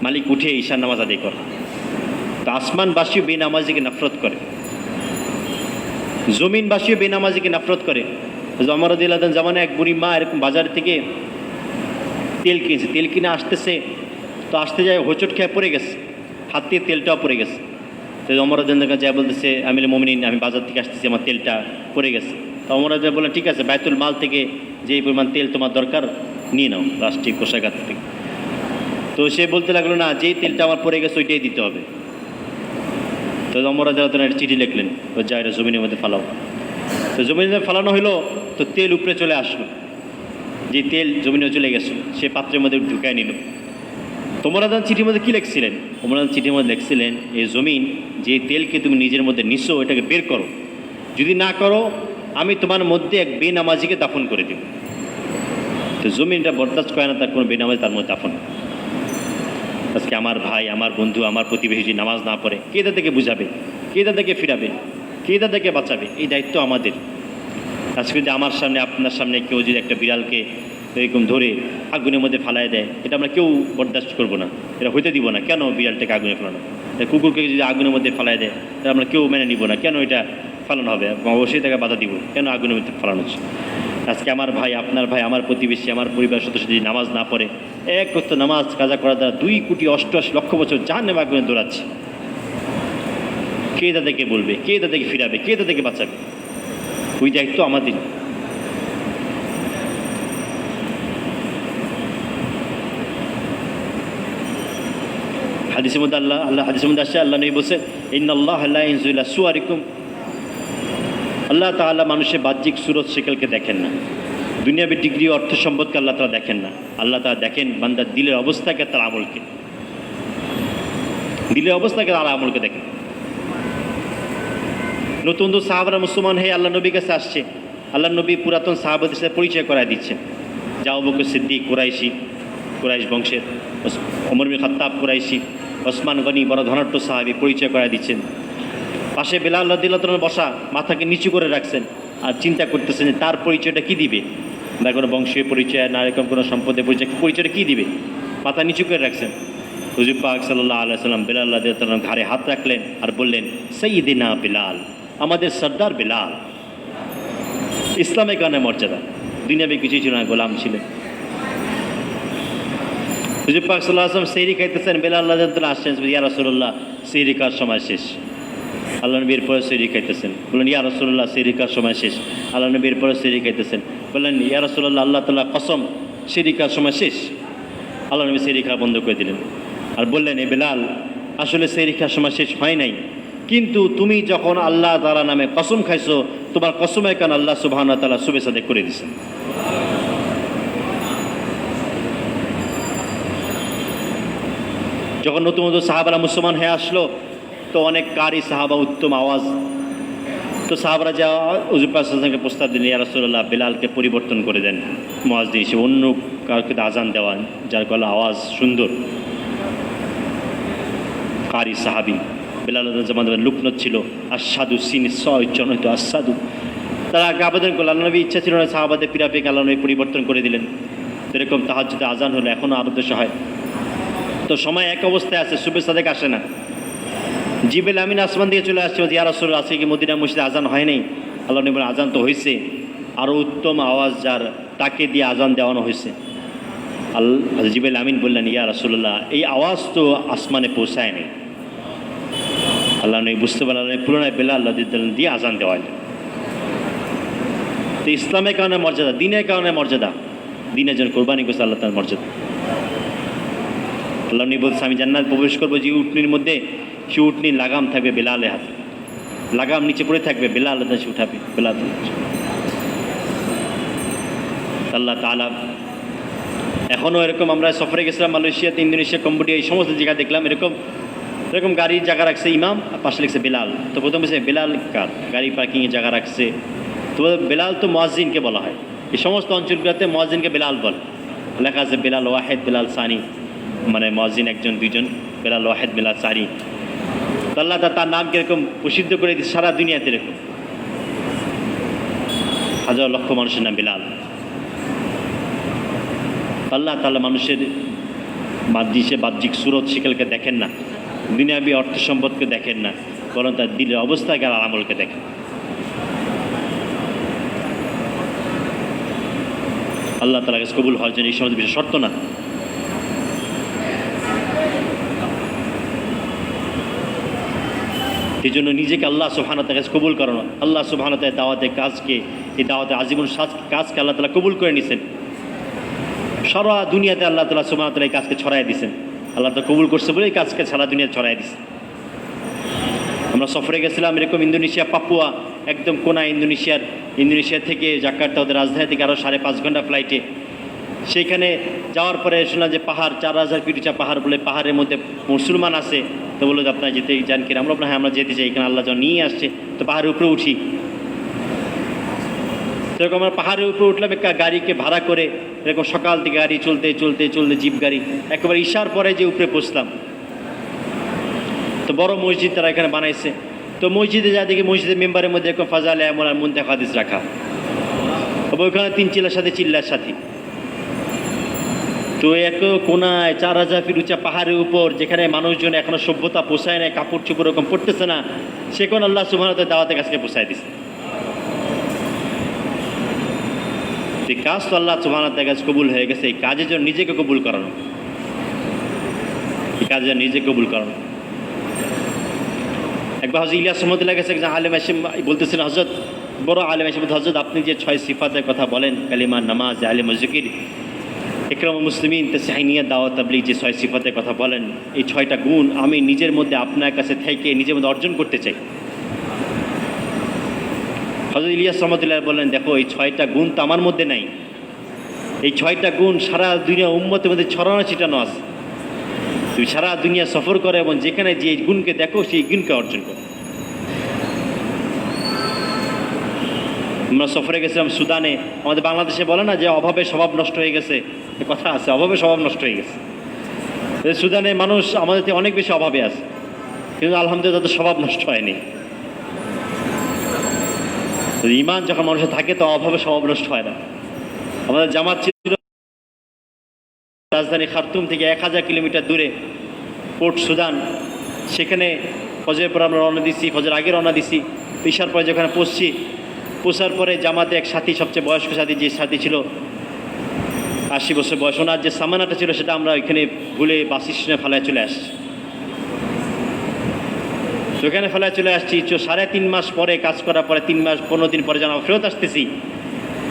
মালিক উঠে ঈশার নামাজ আদায় করে। তো আসমানবাসীও বেনামাজিকে নফরত করে, জমিনবাসীও বেনামাজিকে নফরত করে। ওমর রাদিয়াল্লাহু আনহু জামানে এক বুড়ি মা এরকম বাজার থেকে তেল কিনছে, তেল কিনে আসতেছে, তো আসতে যায় হোঁচট খেয়ে পড়ে গেছে, হাত থেকে তেলটাও পড়ে গেছে। তো ওমর রাদিয়াল্লাহু আনহু যা বলতেছে, আমিরুল মুমিনিন, আমি বাজার থেকে আসতেছি, আমার তেলটা পড়ে গেছে। তো ওমর রাদিয়াল্লাহু আনহু বললেন, ঠিক আছে, বাইতুল মাল থেকে যেই পরিমাণ তেল তোমার দরকার নিয়ে নাও, রাষ্ট্রীয় কোষাগার থেকে। তো সে বলতে লাগলো, না, যেই তেলটা আমার পড়ে গেছে ওইটাই দিতে হবে। তো ওমর রাদিয়াল্লাহু আনহু একটা চিঠি লিখলেন, ও যা এটা জমিনের মধ্যে ফালাও। তো জমিনের মধ্যে ফালানো হলো, তো তেল উপরে চলে আসলো, যে তেল জমিনে চলে গেছে সে পাত্রের মধ্যে ঢুকায় নিল। ওমর রাদিয়াল্লাহু আনহু চিঠির মধ্যে কী লিখছিলেন? ওমর রাদিয়াল্লাহু আনহু চিঠির মধ্যে লিখছিলেন, এই জমিন যে তেলকে তুমি নিজের মধ্যে নিছো এটাকে বের করো, যদি না করো আমি তোমার মধ্যে এক বেনামাজিকে দাফন করে দেব। তো জমিনটা বরদাস্ত করে না তার কোনো বেনামাজি তার মধ্যে দাফন। আজকে আমার ভাই, আমার বন্ধু, আমার প্রতিবেশী যদি নামাজ না পড়ে, কে তাদেরকে বুঝাবে, কে তাদেরকে ফিরাবে, কে তাদেরকে বাঁচাবে? এই দায়িত্ব আমাদের। আজকে যদি আমার সামনে আপনার সামনে কেউ যদি একটা বিড়ালকে এরকম ধরে আগুনের মধ্যে ফালায় দেয়, এটা আমরা কেউ বরদাস্ত করবো না, এটা হইতে দিব না। কেন বিড়ালটাকে আগুনে ফেলানো? কুকুরকে যদি আগুনের মধ্যে ফালায় দেয়, এটা আমরা কেউ মেনে নিব না। কেন এটা ফালানো হবে? অবশ্যই তাকে বাধা দিব, কেন আগুনের মধ্যে ফালানো হচ্ছে? আজকে আমার ভাই, আপনার ভাই, আমার প্রতিবেশী, আমার পরিবার সদস্য যদি নামাজ না পড়ে, এক করতে নামাজ কাজা করার দ্বারা 2,88,00,000 বছর জাহান্নামে আগুনে দৌড়াচ্ছে। কে তাদেরকে বলবে, কে তাদেরকে ফিরাবে, কে তাদেরকে বাঁচাবে? ওই দায়িত্ব আমাদের। হাদিসের মধ্যে হাদিসের মধ্যে আসছে, আল্লাহ নবী বলছে, ইন্নাল্লাহ লা ইয়ানজুরু ইলা সুওয়ারিকুম, আল্লাহ তাআলা মানুষের বাহ্যিক সুরত শেকলকে দেখেন না, দুনিয়াবী ডিগ্রি অর্থ সম্পদকে আল্লাহ তাআলা দেখেন না। আল্লাহ তাআলা দেখেন বান্দার দিলের অবস্থাকে, তার আমলকে, দিলের অবস্থাকে, তার আমলকে দেখেন। নতুন নতুন সাহাবারা মুসলমান হয়ে আল্লাহ নবীর কাছে আসছে, আল্লাহ নবী পুরাতন সাহাবাদের সাথে পরিচয় করায় দিচ্ছেন। যে আবু বকর সিদ্দিক কুরাইশি, কুরাইশ বংশের, ওমর বিন খাত্তাব কুরাইশি, ওসমান গনি বড় ধনাঢ্য সাহাবী, পরিচয় করায় দিচ্ছেন। পাশে বেলাল রাদিয়াল্লাহু তাআলা বসা, মাথাকে নিচু করে রাখছেন আর চিন্তা করতেছেন যে তার পরিচয়টা কী দিবে, না কোনো বংশীয় পরিচয়, না এরকম কোনো সম্পদের পরিচয়, পরিচয়টা কী দিবে, মাথা নিচু করে রাখছেন। হুজুর পাক সাল্লাল্লাহু আলাইহি সাল্লাম বেলাল রাদিয়াল্লাহু তাআলার ঘাড়ে হাত রাখলেন আর বললেন, সাইয়্যিদিনা বেলাল, আমাদের সর্দার বেলাল। ইসলামের কারণে মর্যাদা, দুনিয়াবী কিছুই ছিল না, গোলাম ছিলেন। হুজুর পাক সাল্লাল্লাহু আলাইহি ওয়াসাল্লাম সেহরি খাইতেছেন, বেলাল রাদিয়াল্লাহু তাআলা আসছেন, ইয়া রাসূলুল্লাহ সেহরি খাওয়ার সময় শেষ। আল্লাহ নবীর পরে সেহরি খাইতেছেন, বললেন ইয়া রাসূলুল্লাহ সেহরি খাওয়ার সময় শেষ। আল্লাহ নবীর পরে সেহরি খাইতেছেন, বললেন ইয়া রাসূলুল্লাহ আল্লাহ তাআলা কসম সেহরি খাওয়ার সময় শেষ। আল্লাহ নবী সেহরি খাওয়া বন্ধ করে দিলেন আর বললেন, এ বেলাল, আসলে সেহরি খাওয়ার সময় শেষ হয় নাই, কিন্তু তুমি যখন আল্লাহ তাআলা নামে কসম খাইছো, তোমার কসমের কারণে আল্লাহ সুবহানাহু ওয়া তাআলা শুভেচ্ছা দেখ করে দিয়েছেন। যখন নতুন নতুন সাহাবারা মুসলমান হয়ে আসলো, তো অনেক কারি সাহাবা, উত্তম আওয়াজ, তো সাহাবারা যা হুজুর পাক সাল্লাল্লাহু আলাইহি ওয়াসাল্লামকে প্রস্তাব দিলেন, ইয়া রাসূলুল্লাহ বেলালকে পরিবর্তন করে দেন, মুয়াজ্জিন হিসেবে অন্য কাউকে আজান দেওয়ান যার গলা আওয়াজ সুন্দর। কারি সাহাবি বেলাল জামানের লুকনত ছিল, আসাদু সিনি সয়জন হয়তো আসাদু, তারা আগে আবেদন করলো, আল্লাহ নবী ইচ্ছা ছিল না সাহাবাদের পিরাপিক, আল্লাহ নবী পরিবর্তন করে দিলেন। এরকম তাহাজ্জুদে আজান হলো, এখনও আবদ্ধ হয়, তো সময় এক অবস্থায় আছে, শুভেচ্ছা দেখে আসে না। জিবরিল আমিন আসমান দিয়ে চলে আসছে, ইয়া রাসূলুল্লাহ আজকে কি মদিনা মসজিদে আজান হয় নাই? আল্লাহ নবী বলেন, আজান তো হয়েছে, আরও উত্তম আওয়াজ যার, তাকে দিয়ে আজান দেওয়ানো হয়েছে। জিবরিল আমিন বললেন, ইয়া রাসূলুল্লাহ এই আওয়াজ তো আসমানে পৌঁছায় নাই। আল্লাহ নবী বুঝতে পারলেন পুরোনায় বেলাল রাদিয়াল্লাহু দিয়ে আজান দেওয়া হয়। তো ইসলামের কারণে মর্যাদা, দিনের কারণে মর্যাদা, দিনের জন্য কোরবানি করছে আল্লাহ তার মর্যাদা। আল্লাহ নবী বলছে, আমি জান্নাত প্রবেশ করবো যে উটনির মধ্যে, সে উটনির লাগাম থাকবে বেলালের হাতে, লাগাম নিচে পড়ে থাকবে, বেলাল সে উঠাবে, বেলাল। আল্লাহ তাআলা এখনও এরকম, আমরা সফরে গেছিলাম মালয়েশিয়াতে, ইন্দোনেশিয়া, কম্বোডিয়া, এই সমস্ত জায়গা দেখলাম এরকম এরকম গাড়ির জায়গা রাখছে ইমাম, আর পাশে লিখছে বেলাল। তো প্রথম বলছে বেলাল কার, গাড়ি পার্কিংয়ে জায়গা রাখছে, তো বেলাল তো মুয়াজ্জিনকে বলা হয়, এই সমস্ত অঞ্চলগুলোতে মুয়াজ্জিনকে বেলাল বলে, লেখা আছে বেলাল ওয়াহেদ, বেলাল সানি, মানে মুয়াজ্জিন একজন দুইজন, বেলাল ওয়াহেদ, বেলাল সানি। তো আল্লাহ তার নামকে এরকম প্রসিদ্ধ করে দিচ্ছে সারা দুনিয়াতে, এরকম হাজার লক্ষ মানুষের নাম বেলাল। আল্লাহ তাআলা মানুষের বাহ্যিক সুরত শিকলকে দেখেন না, দুনিয়াবী অর্থ সম্পদকে দেখেন না, বরং তার দিলের অবস্থাকে আর আমলকে দেখেন। আল্লাহ তাআলার কাছে কবুল হওয়ার জন্য এই সমস্ত বিষয় শর্ত না। এই জন্য নিজেকে আল্লাহ সুবহানাহু ওয়া তাআলার কাছে কবুল করানো, আল্লাহ সুবহানাহু ওয়া তাআলার দাওয়াতের কাজকে, এই দাওয়াতে আজীবন কাজকে আল্লাহ তাআলা কবুল করে নিছেন। সারা দুনিয়াতে আল্লাহ তাআলা সুবহানাহু ওয়া তাআলা এই কাজকে ছড়াই দিয়েছেন, আল্লাহ তাআলা কবুল করছে বলে এই কাজকে সারা দুনিয়া ছড়াই দিয়েছে। আমরা সফরে গেছিলাম এরকম ইন্দোনেশিয়া, পাপুয়া, একদম কোনা ইন্দোনেশিয়া থেকে জাকার্তা, ওদের রাজধানী থেকে আরও 5.5 ঘন্টা ফ্লাইটে। সেইখানে যাওয়ার পরে শুনলাম যে পাহাড়, 4000 ফিট উঁচা পাহাড়, বলে পাহাড়ের মধ্যে মুসলমান আছে। তো বললো যে আপনারা যেতে যান কিনা? আমরা হ্যাঁ আমরা যেতে চাই, এখানে আল্লাহ যখন নিয়ে আসছে, তো পাহাড়ের উপরে উঠি। সেরকম আমরা পাহাড়ের উপরে উঠলাম একটা গাড়িকে ভাড়া করে, এরকম সকাল থেকে গাড়ি চলতে চলতে চলতে জিপ গাড়ি, একেবারে ইশার পরে যে উপরে পৌঁছলাম। তো বড় মসজিদ তারা এখানে বানাইছে, তো মসজিদে যা দেখি মসজিদের মেম্বারের মধ্যে এরকম ফাজালে এমন আর মুনতাখা হাদিস রাখা, ওইখানে 3 চিল্লার সাথী। তো এক কোনায় 4000 ফিট উঁচা পাহাড়ের উপর, যেখানে মানুষজন এখনো সভ্যতা পোষায় নাই, কাপড় চোপড় এরকম পড়তেছে না, সেখানে আল্লাহ সুবহানাহু ওয়া তাআলা দাওয়াতের কাজকে পোষায় দিচ্ছে। এই কাজ তো আল্লাহ সুবহানাহু ওয়া তাআলার কাছে কবুল হয়ে গেছে, এই কাজের জন্য নিজেকে কবুল করানো, এই কাজের জন্য নিজেকে কবুল করানো। একবার হজরত ইলিয়াস রহমতুল্লাহ কাছে একজন আলেম এসে বলতেছেন, হজরত, বড় আলেম এসে বলতে, হজরত আপনি যে 6 সিফাতের কথা বলেন, কালিমা, নামাজ, আলেম, জিকির, ইকরাম মুসলিমিন, তাসহিনিয়া, দাওয়াত, তাবলীগ, যে 6 সিফাতের কথা বলেন, এই 6টা গুণ আমি নিজের মধ্যে আপনার কাছে থেকে নিজের মধ্যে অর্জন করতে চাই। হযরত ইলিয়াস রহমতুল্লাহ বললেন, দেখো এই 6টা গুণ তো আমার মধ্যে নাই, এই 6টা গুণ সারা দুনিয়া উম্মতের মধ্যে ছড়ানো ছিটানো আছে। তুমি সারা দুনিয়া সফর করে এবং যেখানে যে গুণকে দেখো সেই গুণকে অর্জন করো। আমরা সফরে গেছিলাম সুদানে, আমাদের বাংলাদেশে বলে না যে অভাবে স্বভাব নষ্ট হয়ে গেছে, এ কথা আছে, অভাবে স্বভাব নষ্ট হয়ে গেছে। সুদানে মানুষ আমাদের থেকে অনেক বেশি অভাবে আছে, কিন্তু আলহামদুলিল্লাহ তাদের স্বভাব নষ্ট হয়নি। ঈমান যখন মানুষের থাকে তো অভাবে স্বভাব নষ্ট হয় না। আমাদের জামাত ছিল রাজধানী খার্তুম থেকে 1000 কিলোমিটার দূরে পোর্ট সুদান, সেখানে ফজরের পর আমরা রওনা দিছি, ফজর আগে রওনা দিছি। ঈশার পরে যেখানে পৌঁছার পরে জামাতে এক সাথী, সবচেয়ে বয়স্ক সাথী, যে সাথী ছিল 80 বছর বয়স, ওনার যে সামানাটা ছিল সেটা আমরা ওইখানে ভুলে বাস স্টেশনে ফেলায় চলে আসছি। সেখানে ফেলায় চলে আসছি 3.5 মাস পরে, কাজ করার পরে 3 মাস 15 দিন পরে যখন ফেরত আসতেছি,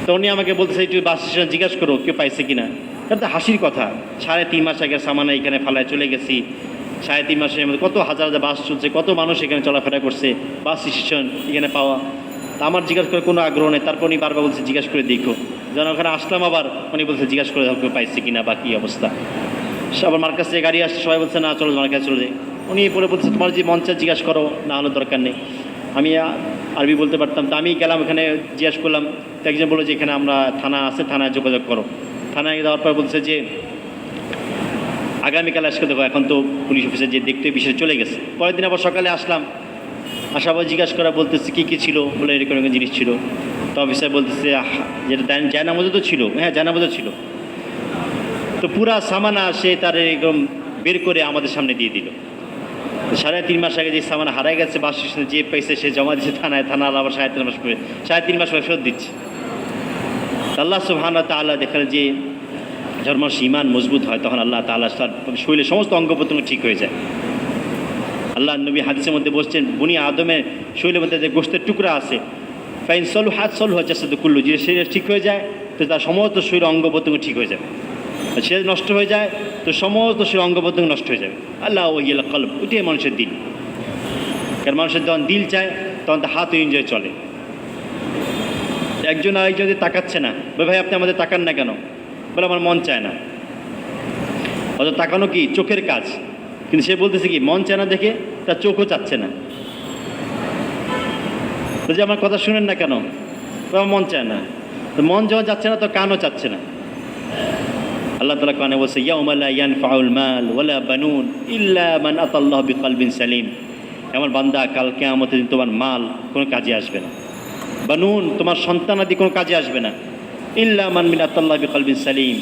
তো উনি আমাকে বলতেছে একটু বাস স্টেশনে জিজ্ঞাসা করো কেউ পাইছে কিনা। এটা তো হাসির কথা, 3.5 মাস আগে সামানা এখানে ফেলায় চলে গেছি, 3.5 মাসের মধ্যে কত হাজার হাজার বাস চলছে, কত মানুষ এখানে চলাফেরা করছে, বাস স্টেশন এখানে পাওয়া। তা আমার জিজ্ঞাসা করে কোনো আগ্রহ নেই। তারপর উনি বারবার বলছে জিজ্ঞাসা করে দেখো, যখন ওখানে আসলাম আবার উনি বলছে জিজ্ঞাসা করে কেউ পাইছে কিনা বা কী অবস্থা। আবার মার কাছে গাড়ি আসছে, সবাই বলছে না চলো মার কাছে চলে যাই। উনি পরে বলছে তোমার যে মঞ্চে জিজ্ঞাসা করো, না হলে দরকার নেই। আমি আরবি বলতে পারতাম, তো আমি গেলাম এখানে, জিজ্ঞাসা করলাম, তো একজন বললো যে এখানে আমরা থানা আছে, থানায় যোগাযোগ করো। থানায় যাওয়ার পর বলছে যে আগামীকাল আসতে দেখো, এখন তো পুলিশ অফিসে যে দেখতে বিষয়ে চলে গেছে। পরের দিন আবার সকালে আসলাম, আসার পর জিজ্ঞাসা করা, বলতেছে কী কী ছিল, বলে এরকম এরকম জিনিস ছিল। তো অফিসার বলতেছে যেটা জায়নামাজও তো ছিল, হ্যাঁ জায়নামাজও ছিল। তো পুরা সামানা সে তার এরকম বের করে আমাদের সামনে দিয়ে দিল। 3.5 মাস আগে যে সামানা হারাই গেছে বাস স্টেশনে, যে পাইছে সে জমা দিচ্ছে থানায়, থানা আবার 3.5 মাস পরে 3.5 মাস পরে ফেরত দিচ্ছে। আল্লাহ সুবহানাহু ওয়া তাআলা দেখেন যে যখন মানুষ ঈমান মজবুত হয়, তখন আল্লাহ তাআলা তার শরীরের সমস্ত অঙ্গ প্রত্যঙ্গ ঠিক হয়ে যায়। আল্লাহ নবী হাদিসের মধ্যে বলছেন, বনি আদমের শরীরের মধ্যে যে গোশতের টুকরা আছে, ফাইন সলুহাত সলুহা জাসাদু কুল্লু, যে শরীর ঠিক হয়ে যায় তো তার সমস্ত শরীর অঙ্গ প্রত্যঙ্গ ঠিক হয়ে যাবে। সে নষ্ট হয়ে যায় তো সমস্ত শরীর অঙ্গ প্রত্যঙ্গ নষ্ট হয়ে যাবে। আল্লাহ ওয়াহিল কলব, ওইটাই মানুষের দিল। কারণ মানুষের যখন দিল চায় তখন তার হাত এনজয় চলে। একজন আরেকজন যদি তাকাচ্ছে না, ভাই আপনি আমাদের তাকান না কেন, বলে আমার মন চায় না। অত তাকানো কি চোখের কাজ, কিন্তু সে বলতেছে কি মন চায় না দেখে তার চোখও চাচ্ছে না। তো যে আমার কথা শুনেন না কেন, আমার মন চায় না। তো মন যখন যাচ্ছে না তো কানও চাচ্ছে না। আল্লাহ তাআলা কানে বলছে, ইয়াউমা লা ইয়ানফাউল মাল ওয়ালা বানুন ইল্লা মান আতাল্লাহু বিকলবিন সালিম। আমার বান্দা, কাল কিয়ামতের দিন তোমার মাল কোনো কাজে আসবে না, বানুন তোমার সন্তানাদি কোনো কাজে আসবে না, ইল্লা মান মিন আতাল্লাহু বিকলবিন সালিম।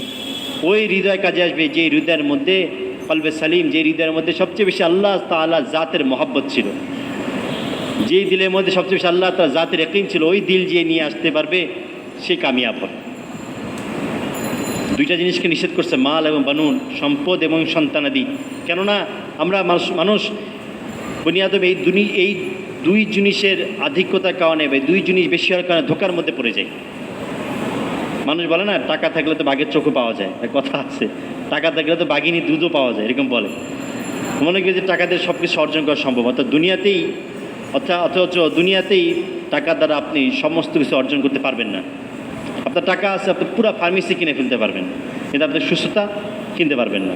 ওই হৃদয় কাজে আসবে যে হৃদয়ের মধ্যে কলবে সালিম, যে হৃদয়ের মধ্যে সবচেয়ে বেশি আল্লাহ তাআলা জাতের মহব্বত ছিল, যে দিলের মধ্যে সবচেয়ে বেশি আল্লাহ তাআলা জাতের ইয়াকিন ছিল, ওই দিল যে নিয়ে আসতে পারবে সে কামিয়াব হবে। দুইটা জিনিসকে নিষেধ করছে, মাল এবং বানুন, সম্পদ এবং সন্তানাদি। কেননা আমরা মানুষ বনি আদম এই দুই জিনিসের আধিক্যতার কারণে বা দুই জিনিস বেশি হওয়ার কারণে ধোকার মধ্যে পড়ে যায়। মানুষ বলে না টাকা থাকলে তো বাঘের চোখও পাওয়া যায়, কথা আছে, টাকা থাকলে তো বাঘিনী দুধও পাওয়া যায়, এরকম বলে। মনে করি যে টাকা দিয়ে সব কিছু অর্জন করা সম্ভব, অর্থাৎ অথচ দুনিয়াতেই টাকা দ্বারা আপনি সমস্ত কিছু অর্জন করতে পারবেন না। আপনার টাকা আছে, আপনি পুরো ফার্মেসি কিনে ফেলতে পারবেন, কিন্তু আপনি সুস্থতা কিনতে পারবেন না।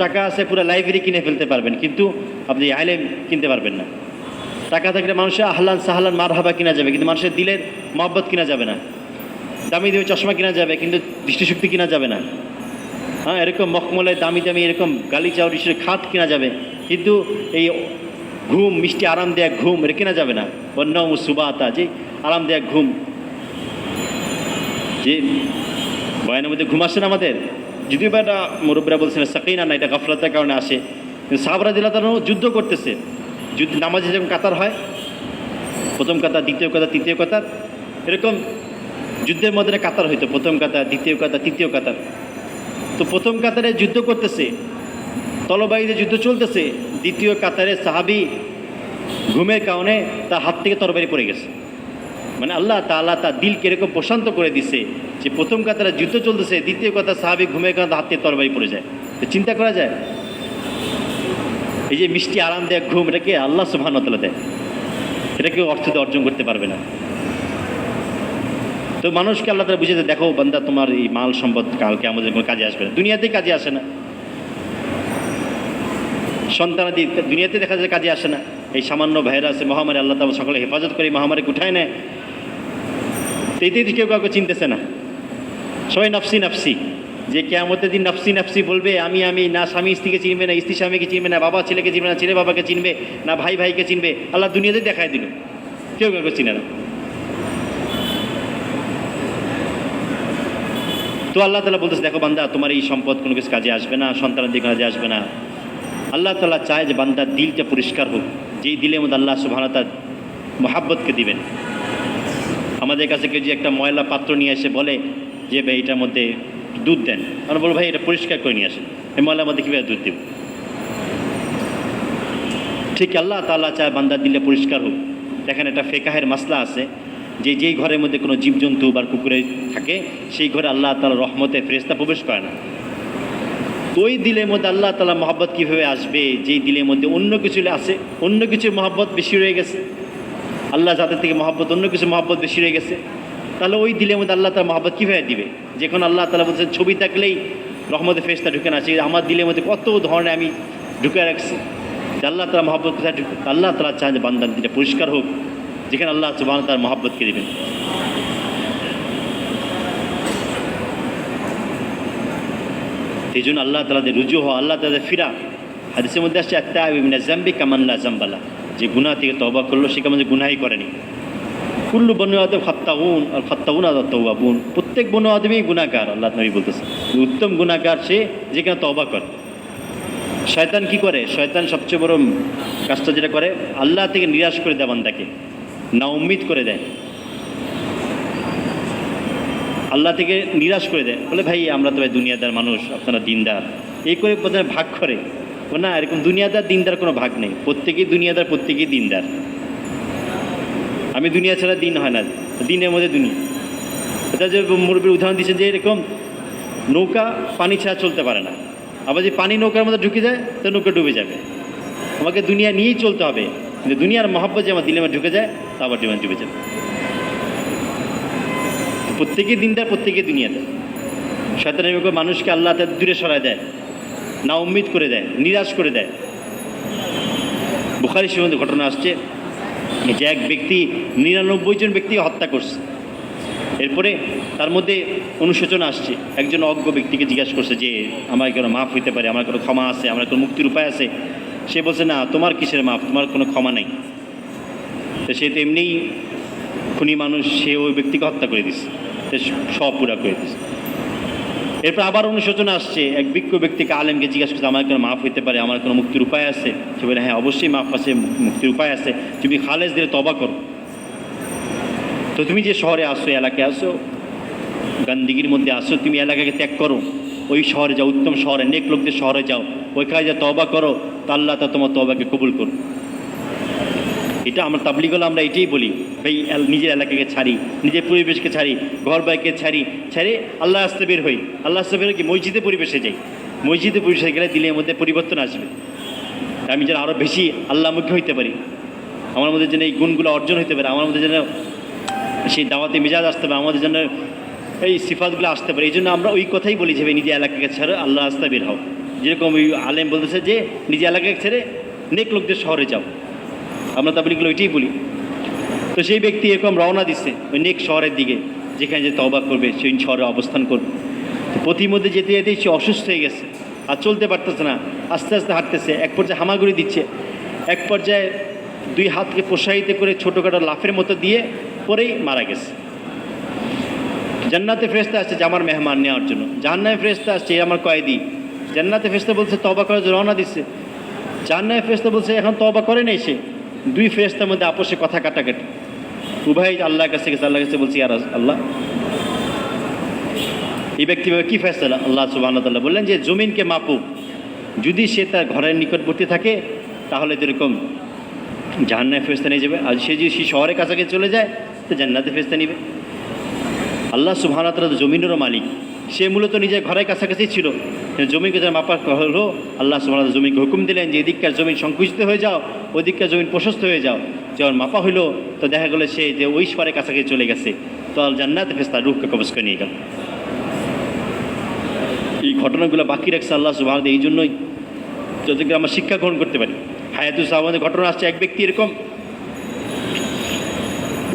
টাকা আছে, পুরো লাইব্রেরি কিনে ফেলতে পারবেন, কিন্তু আপনি আইলেম কিনতে পারবেন না। টাকা থাকলে মানুষের আহলান সাহলান মারহাবা কিনা যাবে, কিন্তু মানুষের দিলের মহব্বত কিনা যাবে না। দামি দামি চশমা কিনা যাবে, কিন্তু দৃষ্টিশক্তি কিনা যাবে না। হ্যাঁ, এরকম মখমলের দামি দামি এরকম গালি চাউরিসের খাট কিনা যাবে, কিন্তু এই ঘুম, মিষ্টি আরামদায়ক ঘুম এটা কিনা যাবে না। অন্য সুবাতা, যে আরামদায়ক ঘুম, যে বয়ানের মধ্যে ঘুম আসে না আমাদের, যদিও বা এটা মুরব্বীরা বলছেন সাকিনা না, এটা গাফলাতের কারণে আসে। কিন্তু সাহাবারা দিল্লাহ যুদ্ধ করতেছে, যুদ্ধ নামাজে যেরকম কাতার হয়, প্রথম কাতার, দ্বিতীয় কাতার, তৃতীয় কাতার, এরকম যুদ্ধের মধ্যে কাতার হইতো, প্রথম কাতার, দ্বিতীয় কাতার, তৃতীয় কাতার। তো প্রথম কাতারে যুদ্ধ করতেছে, তলবাহিনীতে যুদ্ধ চলতেছে, দ্বিতীয় কাতারে সাহাবি ঘুমের কারণে তার হাত থেকে তরবারি পড়ে গেছে। মানে আল্লাহ তাআলা তার দিলকে এরকম প্রশান্ত করে দিছে যে প্রথম কথা তারা যুদ্ধ চলতেছে, দ্বিতীয় কথা সাহাবী ঘুমের কারণে হাত থেকে তরবারি পড়ে যায়। তো চিন্তা করা যায়, এই যে মিষ্টি আরামদায়ক ঘুম, এটাকে আল্লাহ সুবহানাহু ওয়া তাআলা দেয়, এটাকে অর্থ দিয়ে অর্জন করতে পারবে না। তো মানুষকে আল্লাহ তাআলা বুঝিয়ে দেয়, দেখো বান্দা, তোমার এই মাল সম্পদ কালকে আমাদের কোনো কাজে আসবে না, দুনিয়াতেই কাজে আসে না। সন্তানাদি দুনিয়াতে দেখা যায় কাজে আসে না। এই সামান্য ভাইরাস মহামারী আল্লাহ তাআলা সকলে হেফাজত করে মহামারীকে উঠায় নেয়। এইতেই কেউ কাউকে চিনতেছে না, সবাই নাফসি নাফসি। যে কিয়ামতের দিন নাফসি নাফসি বলবে, আমি আমি, না স্বামী স্ত্রীকে চিনবে, না স্ত্রী স্বামীকে চিনবে, না বাবা ছেলেকে চিনবে, না ছেলে বাবাকে চিনবে, না ভাই ভাইকে চিনবে। আল্লাহ দুনিয়াতে দেখায় দিল, কেউ কাউকে চিনে না। তো আল্লাহ তাআলা বলতেছে, দেখো বান্দা, তোমার এই সম্পদ কোনো কিছু কাজে আসবে না, সন্তানাদি কাজে আসবে না। আল্লাহ তাআলা চায় যে বান্দার দিলটা পরিষ্কার হোক, যেই দিলের মধ্যে আল্লাহ সুবহানাহু ওয়া তাআলা মহাব্বতকে দিবেন। আমাদের কাছে কেউ যে একটা ময়লা পাত্র নিয়ে এসে বলে যে ভাই এটার মধ্যে দুধ দেন, আমরা বলবো ভাই এটা পরিষ্কার করে নিয়ে আসেন, এই ময়লার মধ্যে কীভাবে দুধ দেব? ঠিক আল্লাহ তাআলা চায় বান্দার দিলে পরিষ্কার হোক। দেখেন, একটা ফিকহের মাসলা আছে যে যেই ঘরের মধ্যে কোনো জীবজন্তু বা কুকুরে থাকে, সেই ঘরে আল্লাহ তাআলা রহমতে ফেরেশতা প্রবেশ করে না। তো ওই দিলের মধ্যে আল্লাহ তাআলা মহব্বত কীভাবে আসবে, যেই দিলের মধ্যে অন্য কিছু আছে, অন্য কিছুর মহব্বত বেশি রয়ে গেছে, আল্লাহ যাদের থেকে মহব্বত, অন্য কিছু মহব্বত বেশি রয়ে গেছে, তাহলে ওই দিলের মধ্যে আল্লাহ তাআলা মহব্বত কীভাবে দিবে? যখন আল্লাহ তাআলা বলছেন ছবি থাকলেই রহমতে ফেরেশতা ঢুকে না, সেই আমার দিলের মধ্যে কত ধরনের আমি ঢুকে রাখছি, যে আল্লাহ তাআলা মহব্বত কোথায় ঢুকে? আল্লাহ তাআলা চান যে বান্দার দিলটা পরিষ্কার হোক, যেখানে আল্লাহ সুবহানাহু ওয়া তাআলা মহব্বতকে দেবেন। এই জন্য আল্লাহ তাআলাতে রুজু হওয়া, আল্লাহ তাআলাতে ফিরা। হাদিসের মধ্যে আসছে, আত-তাইবু মিনাজ যামবি কামান লা যামবা লাহু, যে গুনাহ থেকে তওবা করলো সে কেমন যে গুনাহই করেনি। কুল্লু বনু আদম খাত্তাউন আর খাত্তাউনা তাওয়াবুন, প্রত্যেক বনু আদমই গুনাহগার। আল্লাহ নবী বলতেছে উত্তম গুনাহগার সে যেখানে তওবা করে। শয়তান কি করে? শয়তান সবচেয়ে বড় কাজটা যেটা করে, আল্লাহ থেকে নিরাশ করে দেয় বান্দাকে, না উম্মিদ করে দেয়, আল্লাহ থেকে নিরাশ করে দেয়। বলে ভাই আমরা তো ভাই দুনিয়াদার মানুষ, আপনারা দিনদার, এই করে প্রথমে ভাগ করে। না, এরকম দুনিয়াদার দিনদার কোনো ভাগ নেই, প্রত্যেকেই দুনিয়াদার, প্রত্যেকেই দিনদার। আমি দুনিয়া ছাড়া দিন হয় না, দিনের মধ্যে দুনিয়া। এটা যে মুরব্বীর উদাহরণ দিচ্ছেন যে এরকম নৌকা পানি ছাড়া চলতে পারে না, আবার যে পানি নৌকার মধ্যে ঢুকে যায় তো নৌকা ডুবে যাবে। আমাকে দুনিয়া নিয়েই চলতে হবে, কিন্তু দুনিয়ার মহব্বত যে আমার দিলের মধ্যে ঢুকে যায় তা আবার ডুবে যাবে। প্রত্যেকেই দিনদার, প্রত্যেকেই দুনিয়াদার। শয়তান এরকম মানুষকে আল্লাহ তাআলা দূরে সরায় দেয়, না উম্মিদ করে দেয়, নিরাশ করে দেয়। বুখারী শরীফে ঘটনা আসছে যে এক ব্যক্তি 99 জন ব্যক্তিকে হত্যা করছে। এরপরে তার মধ্যে অনুশোচনা আসছে, একজন অজ্ঞ ব্যক্তিকে জিজ্ঞাসা করছে যে আমার কোনো মাফ হইতে পারে, আমার কোনো ক্ষমা আছে, আমার কোনো মুক্তির উপায় আছে? সে বলছে না, তোমার কিসের মাফ, তোমার কোনো ক্ষমা নেই। তো সে তো এমনিই খুনি মানুষ, সে ওই ব্যক্তিকে হত্যা করে দিচ্ছে, সব পুরা করে দিচ্ছে। এরপর আবার অনুশোচনা আসছে, এক বিজ্ঞ ব্যক্তিকে আলেমকে জিজ্ঞাসা করছে আমার কোনো মাফ হইতে পারে, আমার কোনো মুক্তির উপায় আছে? সে বলে হ্যাঁ অবশ্যই মাফ আছে, মুক্তির উপায় আছে, তুমি খালেজ দিলে তওবা করো। তো তুমি যে শহরে আসো, এলাকায় আসো, গান্দিগির মধ্যে আসো, তুমি এলাকাকে ত্যাগ করো, ওই শহরে যাও, উত্তম শহরে, নেক লোকদের শহরে যাও, ওইখানে যা তওবা করো, তা আল্লাহ তা তোমার তওবাকে কবুল করো। এটা আমরা তাবলীগগুলো আমরা এটাই বলি, ভাই নিজের এলাকাকে ছাড়ি, নিজের পরিবেশকে ছাড়ি, ঘর বাইকে ছেড়ে আল্লাহ রাস্তা বের হই। আল্লাহ রাস্তা বের হয়ে কি মসজিদে পরিবেশে যাই, মসজিদে পরিবেশে গেলে দিলের মধ্যে পরিবর্তন আসবে। আমি যেন আরও বেশি আল্লাহমুখী হইতে পারি, আমার মধ্যে যেন এই গুণগুলো অর্জন হইতে পারে, আমার মধ্যে যেন সেই দাওয়াতে মেজাজ আসতে পারে, আমাদের যেন এই সিফাতগুলো আসতে পারে। এই জন্য আমরা ওই কথাই বলি যে ভাই নিজের এলাকাকে ছেড়ে আল্লাহ রাস্তা বের হও। যেরকম ওই আলেম বলতেছে যে নিজের এলাকাকে ছেড়ে নেক লোকদের শহরে যাও, আমরা তাবলীগগুলো ওইটাই বলি। তো সেই ব্যক্তি এরকম রওনা দিচ্ছে ওই নেক শহরের দিকে, যেখানে যে তওবা করবে সেই শহরে অবস্থান করবে। তো পথিমধ্যে যেতে যেতে সে অসুস্থ হয়ে গেছে, আর চলতে পারতেছে না, আস্তে আস্তে হাঁটতেছে। এক পর্যায়ে হামাগুড়ি দিচ্ছে, এক পর্যায়ে দুই হাতকে প্রসারিত করে ছোটোখাটো লাফের মতো দিয়ে পরেই মারা গেছে। জান্নাতে ফেরেশতা আসছে যে আমার মেহমান নেওয়ার জন্য, জাহান্নামে ফেরেশতা আসছে আমার কয়েদি। জান্নাতে ফেরেশতা বলছে তওবা করার জন্য রওনা দিচ্ছে, জাহান্নামে ফেরেশতা বলছে এখন তওবা করে নেই সে। দুই ফেরেশতার মধ্যে আপোষে কথা কাটাকাটি, উভয় আল্লাহর কাছে গেছে, আল্লাহর কাছে বলছি আর আল্লাহ এই ব্যক্তি কী ফেরেশতা? আল্লাহ সুবহানাহু ওয়া তাআলা বললেন যে জমিনকে মাপো, যদি সে তার ঘরের নিকটবর্তী থাকে তাহলে এরকম জাহান্নামে ফেরেশতা নিয়ে যাবে, আর সে যদি সেই শহরের কাছাকাছি চলে যায় তো জান্নাতে ফেরেশতা নিবে। আল্লাহ সুবহানাহু ওয়া তাআলা জমিনেরও মালিক, সে মূলত নিজের ঘরের কাছাকাছি ছিল, জমিকে যারা মাপা হলো আল্লাহ সুবহানাহু ওয়া তাআলা জমিকে হুকুম দিলেন যে এদিককার জমিন সংকুচিত হয়ে যাও, ওদিককার জমিন প্রশস্ত হয়ে যাও। যখন মাপা হইলো তো দেখা গেলো সে যে ওই শহরের কাছাকাছি চলে গেছে, তো জান্নাতে ফেরেশতা রূহকে কবজ করে নিয়ে গেল। এই ঘটনাগুলো বাকি রাখছে আল্লাহ সুবহানাহু ওয়া তাআলা এই জন্যই, যাতে করে আমরা শিক্ষা গ্রহণ করতে পারি। হায়াতুস সাহাবাদের ঘটনা আসছে, এক ব্যক্তি এরকম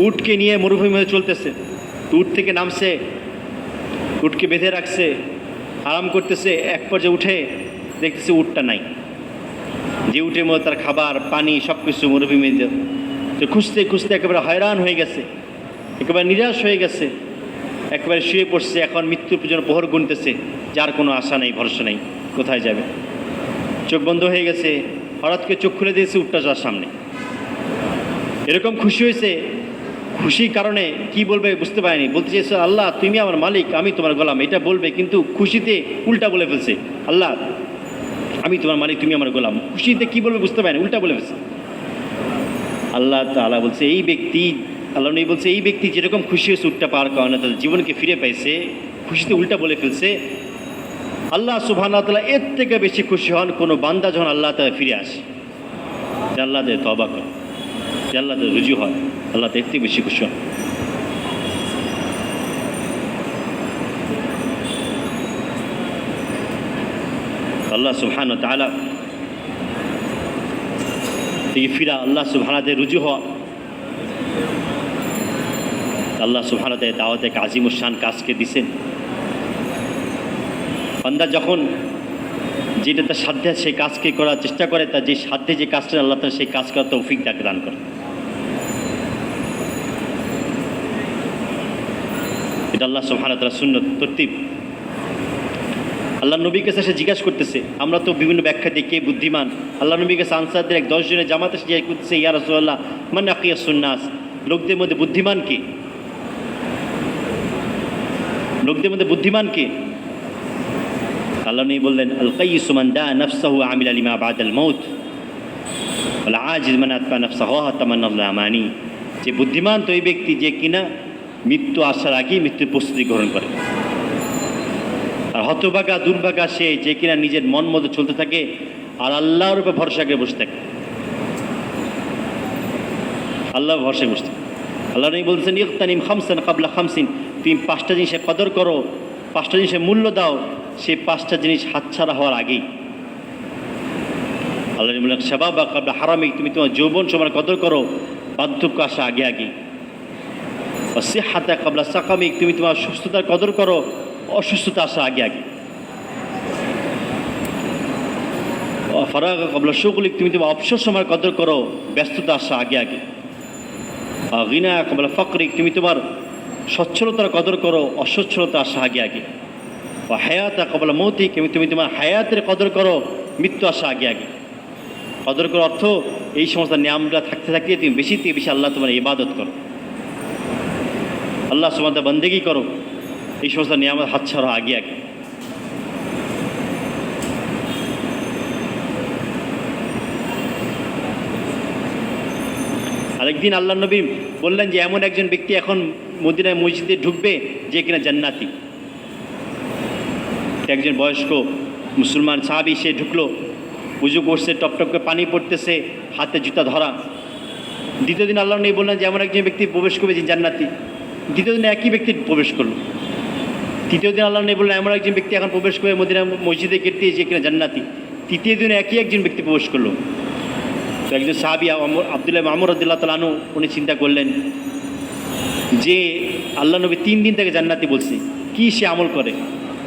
উটকে নিয়ে মরুভূমির মধ্যে চলতেছে, উট থেকে নামছে, উটকে বেঁধে রাখছে, আরাম করতেছে। এক পর্যায়ে উঠে দেখতেছে উটটা নাই, যে উটের মধ্যে তার খাবার পানি সব কিছু মরুভূমিতে। তো খুঁজতে খুঁজতে একেবারে হয়রান হয়ে গেছে, একেবারে নিরাশ হয়ে গেছে, একেবারে শুয়ে পড়ছে। এখন মৃত্যুর জন্য প্রহর গুনতেছে, যার কোনো আশা নেই, ভরসা নেই, কোথায় যাবে। চোখ বন্ধ হয়ে গেছে, হঠাৎ করে চোখ খুলে দিয়েছে উটটা যার সামনে। এরকম খুশি হয়েছে, খুশির কারণে কি বলবে বুঝতে পারেনি, বলতে চেয়েছে আল্লাহ তুমি আমার মালিক, আমি তোমার গোলাম, এটা বলবে, কিন্তু খুশিতে উল্টা বলে ফেলছে, আল্লাহ আমি তোমার মালিক, তুমি আমার গোলাম। খুশিতে কি বলবে বুঝতে পারেনি, উল্টা বলে ফেলছে। আল্লাহ তাআলা বলছে এই ব্যক্তি, আল্লাহ নবী বলছে এই ব্যক্তি যেরকম খুশি হয়েছে উটটা পাওয়ার কারণে, তাদের জীবনকে ফিরে পাইছে, খুশিতে উল্টা বলে ফেলছে। আল্লাহ সুবহানাহু ওয়া তাআলা এর থেকে বেশি খুশি হন কোনো বান্দা যখন আল্লাহ তাআলা ফিরে আসে, যে আল্লাহ তাআলা তওবা করে, যে আল্লাহ তাআলা রুজু হয়, আল্লাহ এর থেকে বেশি খুশি হন। আল্লাহ সুবহানাহু ওয়া তাআলা থেকে ফিরা, আল্লাহ সুবহানাহু ওয়া তাআলা রুজু হওয়া, আল্লাহ সুবহানাহু ওয়া তাআলা দাওয়াতে আজিমুশ শান কাজকে দিছেন। বান্দা যখন যেটা তার সাধ্যে সেই কাজকে করার চেষ্টা করে, তার যে সাধ্যে যে কাজটা আল্লাহ তাআলা সেই কাজ করার তৌফিক তাকে দান করে। এটা আল্লাহ সুবহানাহু ওয়া তাআলার সুন্নত তরতিব। আল্লাহ নবীর কাছে সে জিজ্ঞাসা করতেছে, আমরা তো বিভিন্ন ব্যাখ্যা দিই কে বুদ্ধিমান। আল্লাহ নবীর কাছে আনসারদের এক 10 জনের জামাতে সে জিজ্ঞাসা করতেছে, ইয়া রাসূলুল্লাহ মান আকিয়াসুন নাস, লোকদের মধ্যে বুদ্ধিমান কে, লোকদের মধ্যে বুদ্ধিমান কে? আল্লাহ নবী বললেন আল কাইয়িসু মান দা নাফসাহু আমিলা লিমা বাদাল মাউত ওয়াল আজিজ মান আতবা নাফসাহু ওয়া তামান্না আল আমানি। যে বুদ্ধিমান তো ওই ব্যক্তি যে কিনা মৃত্যু আসার আগেই মৃত্যুর প্রস্তুতি গ্রহণ করে, আর হতভাগা দুর্ভাগা সে যে কিনা নিজের মন মতো চলতে থাকে আর আল্লাহর উপর ভরসা করে বসে থাকে, আল্লাহর ভরসায় বসে থাকে। আল্লাহ নবী বলছেন ইগতানিম খামসান ক্বাবলা খামসিন, তুমি 5টা জিনিসের কদর করো, 5টা জিনিসের মূল্য দাও সেই 5টা জিনিস হাতছাড়া হওয়ার আগেই। আল্লাহ নবী বললেন শাবাবা ক্বাবলা হারামিক, তুমি তোমার যৌবন সময় কদর করো বার্ধক্য আসা আগে আগে। সিহহাতা ক্বাবলা সাকামিক, তুমি তোমার সুস্থতার কদর করো অসুস্থতা আসা আগে আগে। ফারাগা ক্বাবলা শুগলিক, তুমি তোমার অবসর সময় কদর করো ব্যস্ততা আসা আগে আগে। গিনা ক্বাবলা ফাকরিক, তুমি তোমার সচ্ছলতার কদর করো অসচ্ছলতা আসা আগে আগে। হায়াতা ক্বাবলা মৌতিক, তুমি তোমার হায়াতের কদর করো মৃত্যু আসা আগে আগে। কদর করার অর্থ এই সমস্ত নিয়ামটা থাকতে থাকতে তুমি বেশি থেকে বেশি আল্লাহ তোমার ইবাদত করো, আল্লাহ সুবহানাহু ওয়া তাআলা বন্দেগী করো, এই সমস্ত নিয়ামত হাতছাড়া আগে আগে। আরেকদিন আল্লাহ নবী বললেন যে এমন একজন ব্যক্তি এখন মদিনায় মসজিদে ঢুকবে যে কিনা জান্নাতি। একজন বয়স্ক মুসলমান সাহাবী সে ঢুকলো, উজু করছে, টপটপ করে পানি পড়তেছে, হাতে জুতা ধরা। দ্বিতীয় দিন আল্লাহ নবী বললেন যে এমন একজন ব্যক্তি প্রবেশ করবে যে জান্নাতি। দ্বিতীয় দিনে একই ব্যক্তি প্রবেশ করলো। তৃতীয় দিন আল্লাহ নবী বললেন এমন একজন ব্যক্তি এখন প্রবেশ করে মদিনা মসজিদে গেট দিয়ে যে কিনা জান্নাতি। তৃতীয় দিনে একই একজন ব্যক্তি প্রবেশ করলো। তো একজন সাহাবী আব্দুল্লাহ মামুর রাদিয়াল্লাহু তাআলা আনহু উনি চিন্তা করলেন যে আল্লাহ নবী 3 দিন থেকে জান্নাতি বলছে, কি সে আমল করে।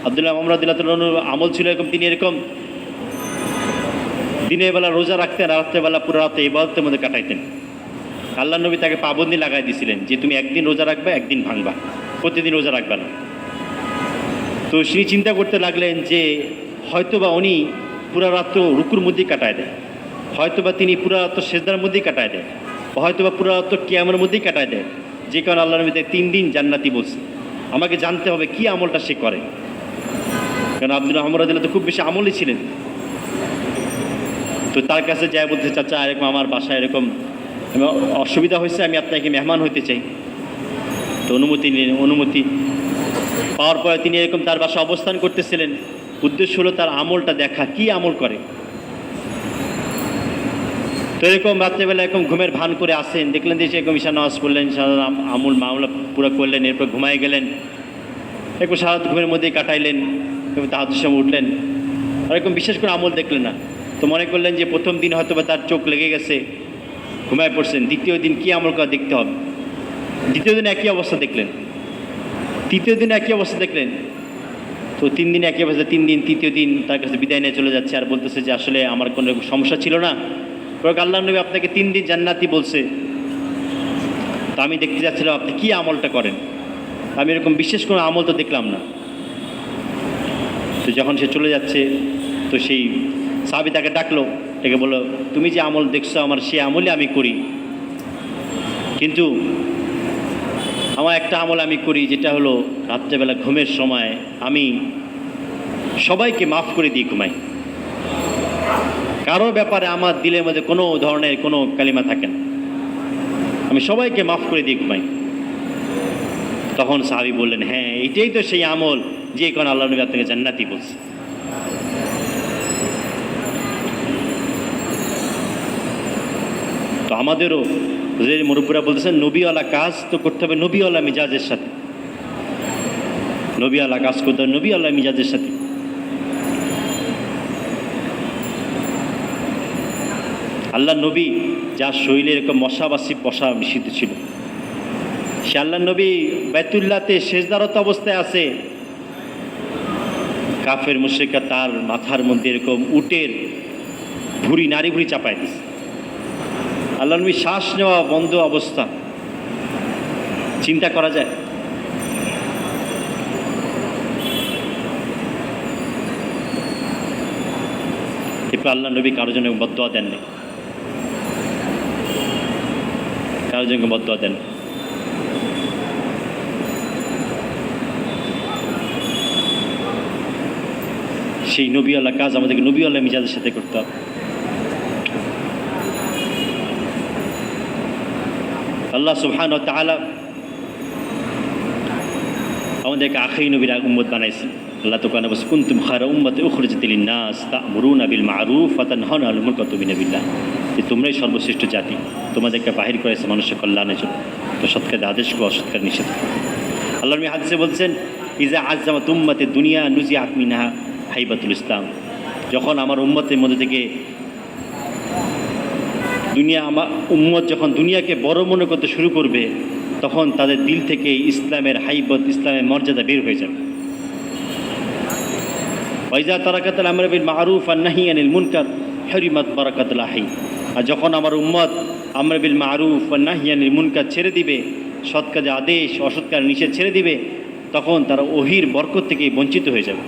আব্দুল্লাহ মামুর রাদিয়াল্লাহু তাআলা আনহু আমল ছিল এরকম, তিনি এরকম দিনের বেলা রোজা রাখতেন, রাত্রেবেলা পুরো রাতে ইবাদতের মধ্যে কাটাইতেন। আল্লাহ নবী তাকে পাবন্দি লাগাই দিয়েছিলেন যে তুমি একদিন রোজা রাখবে, একদিন ভাঙবা, প্রতিদিন রোজা রাখবে না। তো তিনি চিন্তা করতে লাগলেন যে হয়তোবা উনি পুরা রাত্র রুকুর মধ্যেই কাটায় দেয়, হয়তোবা তিনি পুরা রাত্র সেজদার মধ্যেই কাটায় দেয়, হয়তোবা পুরা রাত্র কিয়ামের মধ্যেই কাটায় দেয়, যে কারণে আল্লাহ নবী 3 দিন জান্নাতি বলছে। আমাকে জানতে হবে কি আমলটা সে করে, কারণ আব্দুল্লাহ মামুর রাদিয়াল্লাহু তাআলা খুব বেশি আমলই ছিলেন। তো তার কাছে যায় বলতে চাচা এরকম আমার বাসায় এরকম আমি অসুবিধা হয়েছে, আমি আপনাকে মেহমান হইতে চাই। তো অনুমতি নিলেন। অনুমতি পাওয়ার পরে তিনি এরকম তার বাসা অবস্থান করতেছিলেন। উদ্দেশ্য হলো তার আমলটা দেখা, কি আমল করে। তো এরকম রাত্রেবেলা এরকম ঘুমের ভান করে আসেন, দেখলেন যে সে এরকম ঈশা নামাজ পড়লেন, আমল মামলা পুরো করলেন, এরপর ঘুমায় গেলেন। এরকম সারা ঘুমের মধ্যেই কাটাইলেন, তাহাজ্জুদের সময় উঠলেন, আর এরকম বিশেষ করে আমল দেখলেন না। তো মনে করলেন যে প্রথম দিন হয়তো বা তার চোখ লেগে গেছে, ঘুমায় পড়ছেন, দ্বিতীয় দিন কী আমল করা দেখতে হবে। দ্বিতীয় দিন একই অবস্থা দেখলেন, তৃতীয় দিন একই অবস্থা দেখলেন। তো 3 দিন একই অবস্থা, 3 দিন, তৃতীয় দিন তার কাছে বিদায় নিয়ে চলে যাচ্ছে, আর বলতেছে যে আসলে আমার কোনো সমস্যা ছিল না, বরং আল্লাহ নবী আপনাকে 3 দিন জান্নাতি বলছে। তো আমি দেখতে যাচ্ছিলাম আপনি কী আমলটা করেন, আমি এরকম বিশেষ কোনো আমল তো দেখলাম না। তো যখন সে চলে যাচ্ছে, তো সেই সাহাবী তাকে ডাকলো, তাকে বললো, তুমি যে আমল দেখছো আমার সে আমলই আমি করি, কিন্তু আমার একটা আমল আমি করি, যেটা হলো রাত্রেবেলা ঘুমের সময় আমি সবাইকে মাফ করে দিয়ে ঘুমাই। কারো ব্যাপারে আমার দিলের মধ্যে কোনো ধরনের কোনো কালিমা থাকে না, আমি সবাইকে মাফ করে দিয়ে ঘুমাই। তখন সাহাবী বললেন, হ্যাঁ এটাই তো সেই আমল যে কোন আল্লাহ নবী আপনাকে জান্নাতি বলছে। তো আমাদেরও যে মুরব্বীরা বলতেছেন নবীওয়ালা কাজ তো করতে হবে নবীওয়ালা মিজাজের সাথে, নবীওয়ালা কাজ করতে হবে নবীওয়ালা মিজাজের সাথে। আল্লাহ নবী যার শরীরে এরকম মশাবাসী পশা নিষিদ্ধ ছিল, সে আল্লাহ নবী বাইতুল্লাহতে সেজদারত অবস্থায় আছে, কাফের মুশরিকরা তার মাথার মধ্যে এরকম উটের ভুঁড়ি, নারী ভুঁড়ি চাপায় দিছে। আল্লাহ নবী শ্বাস নেওয়া বন্ধ অবস্থা, চিন্তা করা যায়। এরপর আল্লাহ নবী কারো জন্য বদদোয়া দেননি, কারো জন্য বদদোয়া দেন। সেই নবীওয়ালা কাজ আমাদেরকে নবীওয়ালা মিজাজের সাথে করতে হবে। আল্লাহ সুবহানাহু ওয়া তাআলা আমাদেরকে আখিরি নবীর উম্মত বানাইছেন। আল্লাহ তো কোরআনে বলেছে, কুনতুম খায়রা উম্মাতিন উখরিজাত লিন-নাস তা'মুরুনা বিল মা'রুফ ওয়া তানহাউনা আনিল মুনকার ওয়া তু'মিনুনা বিল্লাহ। যে তোমরাই সর্বশ্রেষ্ঠ জাতি, তোমাদেরকে বাহির করেছে মানুষের কল্যাণের জন্য, তো সৎকারের আদেশ করো, অসৎকারের নিষেধ করো। আল্লাহ নবী হাদিসে বলছেন, ইজা আযযামাত উম্মাতি দুনিয়া নুজিআত মিনহা হাইবাতুল ইসলাম। যখন আমার উম্মতের মধ্যে থেকে আমার উম্মত যখন দুনিয়াকে বড় মনে করতে শুরু করবে, তখন তাদের দিল থেকে ইসলামের হাইবত, ইসলামের মর্যাদা বের হয়ে যাবে। ওয়াইজা তারাকাতুল আমর বিল মা'রুফ ওয়ান নাহি আনিল মুনকার হুরিমাত বারাকাতুল আহি। আর যখন আমার উম্মত আমর বিল মা'রুফ ওয়ান নাহি আনিল মুনকার ছেড়ে দিবে, সৎ কাজে আদেশ, অসৎ কাজে নিষেধ ছেড়ে দিবে, তখন তারা ওহির বরকত থেকে বঞ্চিত হয়ে যাবে।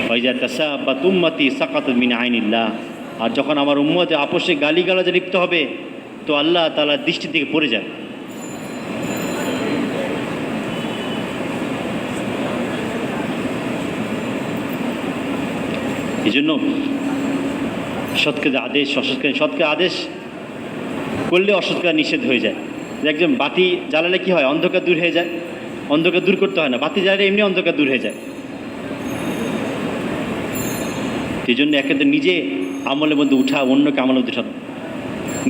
ওয়াইজা তাসাবাত উম্মতি সাকাতাত মিন আইনিল্লাহ। আর যখন আমার উম্মতে আপোষে গালিগালাজে লিপ্ত হবে, তো আল্লাহ তাআলার দৃষ্টি থেকে পড়ে যাবে। এই জন্য সৎ কাজে আদেশ, অসৎ কাজে, সৎ কাজে আদেশ করলে অসৎ কাজ নিষেধ হয়ে যায়। যে একজন বাতি জ্বালালে কি হয়, অন্ধকার দূর হয়ে যায়। অন্ধকার দূর করতে হয় না, বাতি জ্বালালে এমনি অন্ধকার দূর হয়ে যায়। এই জন্য একেবারে নিজে আমলের মধ্যে উঠা, অন্যকে আমলের মধ্যে উঠানো,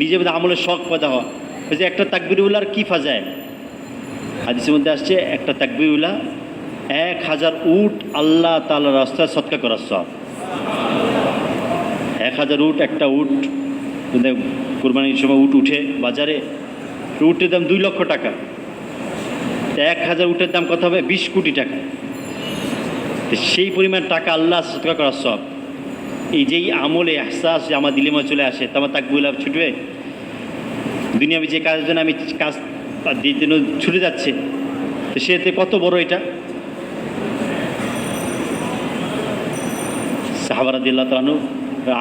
নিজের মধ্যে আমলের শখ পয়দা হওয়া। ওই যে একটা তাকবীরুল্লাহর কি ফাজায়, হাদিসের মধ্যে আসছে, একটা তাকবীরুল্লাহ 1000 উট আল্লাহ তাআলার রাস্তায় সদকা করার সওয়াব। 1000 উট, একটা উট কুরবানির সময় উট উঠে বাজারে, উটের দাম 2 লক্ষ টাকা। 1000 উটের দাম কত হবে? 20 কোটি টাকা। সেই পরিমাণ টাকা আল্লাহ সদকা করার সওয়াব। এই যেই আমলে এহসাস যে আমার দিলে মধ্যে চলে আসে, তো আমার তাকবীরুল্লাহ ছুটবে। দুনিয়াবি যে কাজের জন্য আমি কাজ দিয়ে জন্য ছুটে যাচ্ছে, তো সেতে কত বড় এটা। সাহাবা রাদিয়াল্লাহু তাআলা আনহু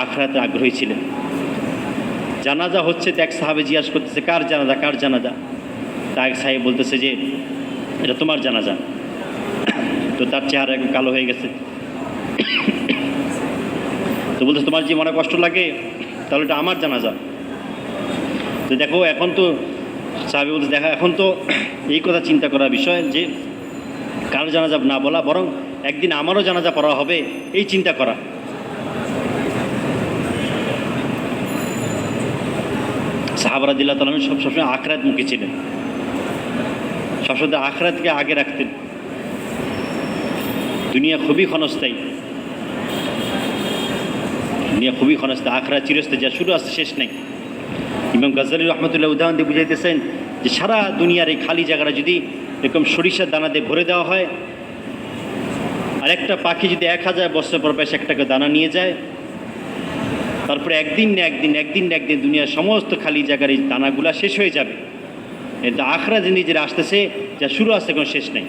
আখিরাতে আগ্রহী ছিলেন। জানাজা হচ্ছে, তো এক সাহাবে জিজ্ঞাসা করতেছে, কার জানাজা, কার জানাজা? তা এক সাহেব বলতেছে যে এটা তোমার জানাজা। তো তার চেহারা একটু কালো হয়ে গেছে। তো বলতেছে, তোমার যে মনে কষ্ট লাগে, তাহলে এটা আমার জানাজা। তো দেখো এখন তো সাহাবী বলতে দেখা এখন তো এই কথা চিন্তা করার বিষয় যে কারো জানাজা না বলা, বরং একদিন আমারও জানাজা পড়া হবে এই চিন্তা করা। সাহাবা রাদিয়াল্লাহু তাআলা আনহু সবসময় আখিরাত মুখী ছিলেন, সবসময় আখিরাতকে আগে রাখতেন। দুনিয়া খুবই ক্ষণস্থায়ী, দুনিয়া খুবই ক্ষণস্থায়ী, আখিরাত চিরস্থায়ী, যা শুরু আছে শেষ নেই। ইমাম গাজ্জালী রাহমাতুল্লাহ উদাহরণ দিয়ে বুঝাইতেছেন যে সারা দুনিয়ার এই খালি জায়গাটা যদি এরকম সরিষার দানা দিয়ে ভরে দেওয়া হয়, আর একটা পাখি যদি 1000 বছর পর বেশ একটাকে দানা নিয়ে যায়, তারপরে একদিন না একদিন দুনিয়ার সমস্ত খালি জায়গার এই দানাগুলা শেষ হয়ে যাবে। কিন্তু আখিরাত জিন্দেগি যেটা আসতেছে, যা শুরু আসছে কোনো শেষ নেই।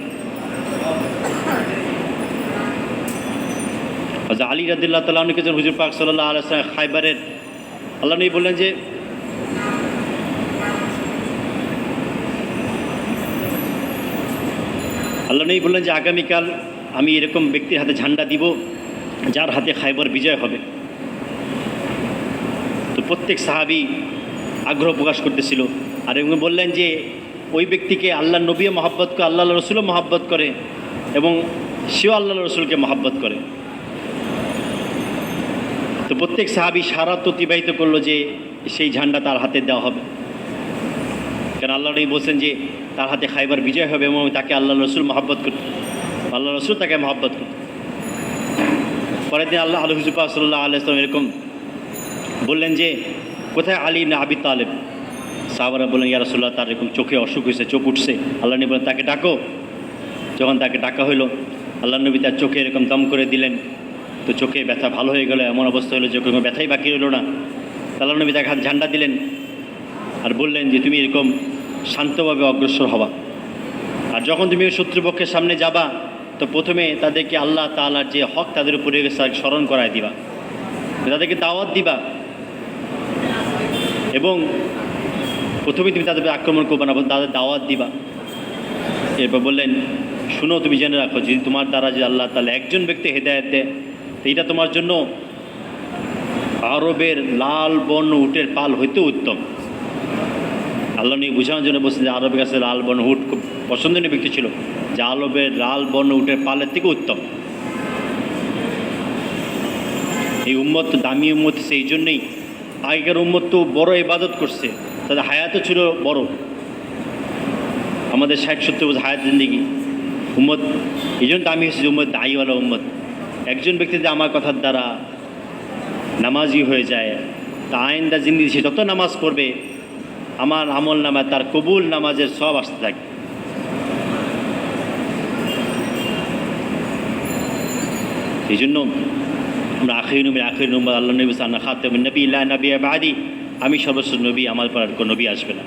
আলী রাদিয়াল্লাহু তাআলা আনহু যখন হুজুর পাক সাল্লাল্লাহু আলাইহি ওয়াসাল্লাম খায়বারের আল্লাহ নবী বললেন যে আগামীকাল আমি এরকম ব্যক্তির হাতে ঝান্ডা দিব যার হাতে খায়বার বিজয় হবে। তো প্রত্যেক সাহাবী আগ্রহ প্রকাশ করতেছিল, আর এবং বললেন যে ওই ব্যক্তিকে আল্লাহ নবীও মহব্বত করে, আল্লাহ রসুলও মহব্বত করে, এবং সেও আল্লাহ রসুলকে মহব্বত করে। তো প্রত্যেক সাহাবী সারা অতিবাহিত করলো যে সেই ঝান্ডা তার হাতে দেওয়া হবে, কারণ আল্লাহ নবী বলছেন যে তার হাতে খায়বার বিজয় হবে এবং তাকে আল্লাহ রসুল মহব্বত করত, আল্লাহ রসুল তাকে মহব্বত করত। পরের দিন আল্লাহ হুজুর পাক সাল্লাল্লাহু আলাইহি ওয়াসাল্লাম এরকম বললেন যে কোথায় আলী ইবনে আবি তালেব? সাহাবারা বললেন ইয়া রাসূলুল্লাহ, তার এরকম চোখে অসুখ হয়েছে, চোখ উঠছে। আল্লাহ নবী বলেন তাকে ডাকো। যখন তাকে ডাকা হইলো, আল্লাহ নবী তার চোখে এরকম দম করে দিলেন, তো চোখে ব্যথা ভালো হয়ে গেল, এমন অবস্থা হলো যে কোনো ব্যথাই বাকি হলো না। আল্লাহ নবী তাকে হাতে ঝান্ডা দিলেন আর বললেন যে তুমি এরকম শান্তভাবে অগ্রসর হবা, আর যখন তুমি শত্রুপক্ষের সামনে যাবা তো প্রথমে তাদেরকে আল্লাহ তাআলার যে হক তাদের উপরে স্মরণ করায় দিবা, তাদেরকে দাওয়াত দিবা, এবং প্রথমে তুমি তাদের আক্রমণ করবে না, তাদের দাওয়াত দিবা। এরপর বললেন শুনো, তুমি জেনে রাখো যদি তোমার দ্বারা যে আল্লাহ তাআলা একজন ব্যক্তি হেদায়েত দেয়, তো এটা তোমার জন্য আরবের লাল বর্ণ উটের পাল হইতে উত্তম। আল্লাহ নিয়ে বোঝানোর জন্য বলছেন যে আরবের কাছে লাল বর্ণ উট খুব পছন্দনীয় ব্যক্তি ছিল, যে আরবের লাল বর্ণ উটের পালের থেকে উত্তম। এই উম্মত তো দামি উম্মত, সেই জন্যই আগেকার উম্মত তো বড় ইবাদত করছে, তাদের হায়াতও ছিল বড়। আমাদের 60-70 বছর হায়াত জিন্দেগি, উম্মত এই জন্য দামি হয়েছে যে উম্মত দায়ীওয়ালা উম্মত। একজন ব্যক্তি যদি আমার কথার দ্বারা নামাজি হয়ে যায়, তা আইন্দা জিন্দেগি সে যত নামাজ পড়বে আমার আমল নামায় তার কবুল নামাজের সব আসতে থাকে। এই জন্য আমরা আখির নবী আল্লাহ নবী সাল্লাল্লাহু খাতামুন নবী লা নবী বাদি, আমি সর্বশ্রেষ্ঠ নবী, আমার পর আর কোনো নবী আসবে না।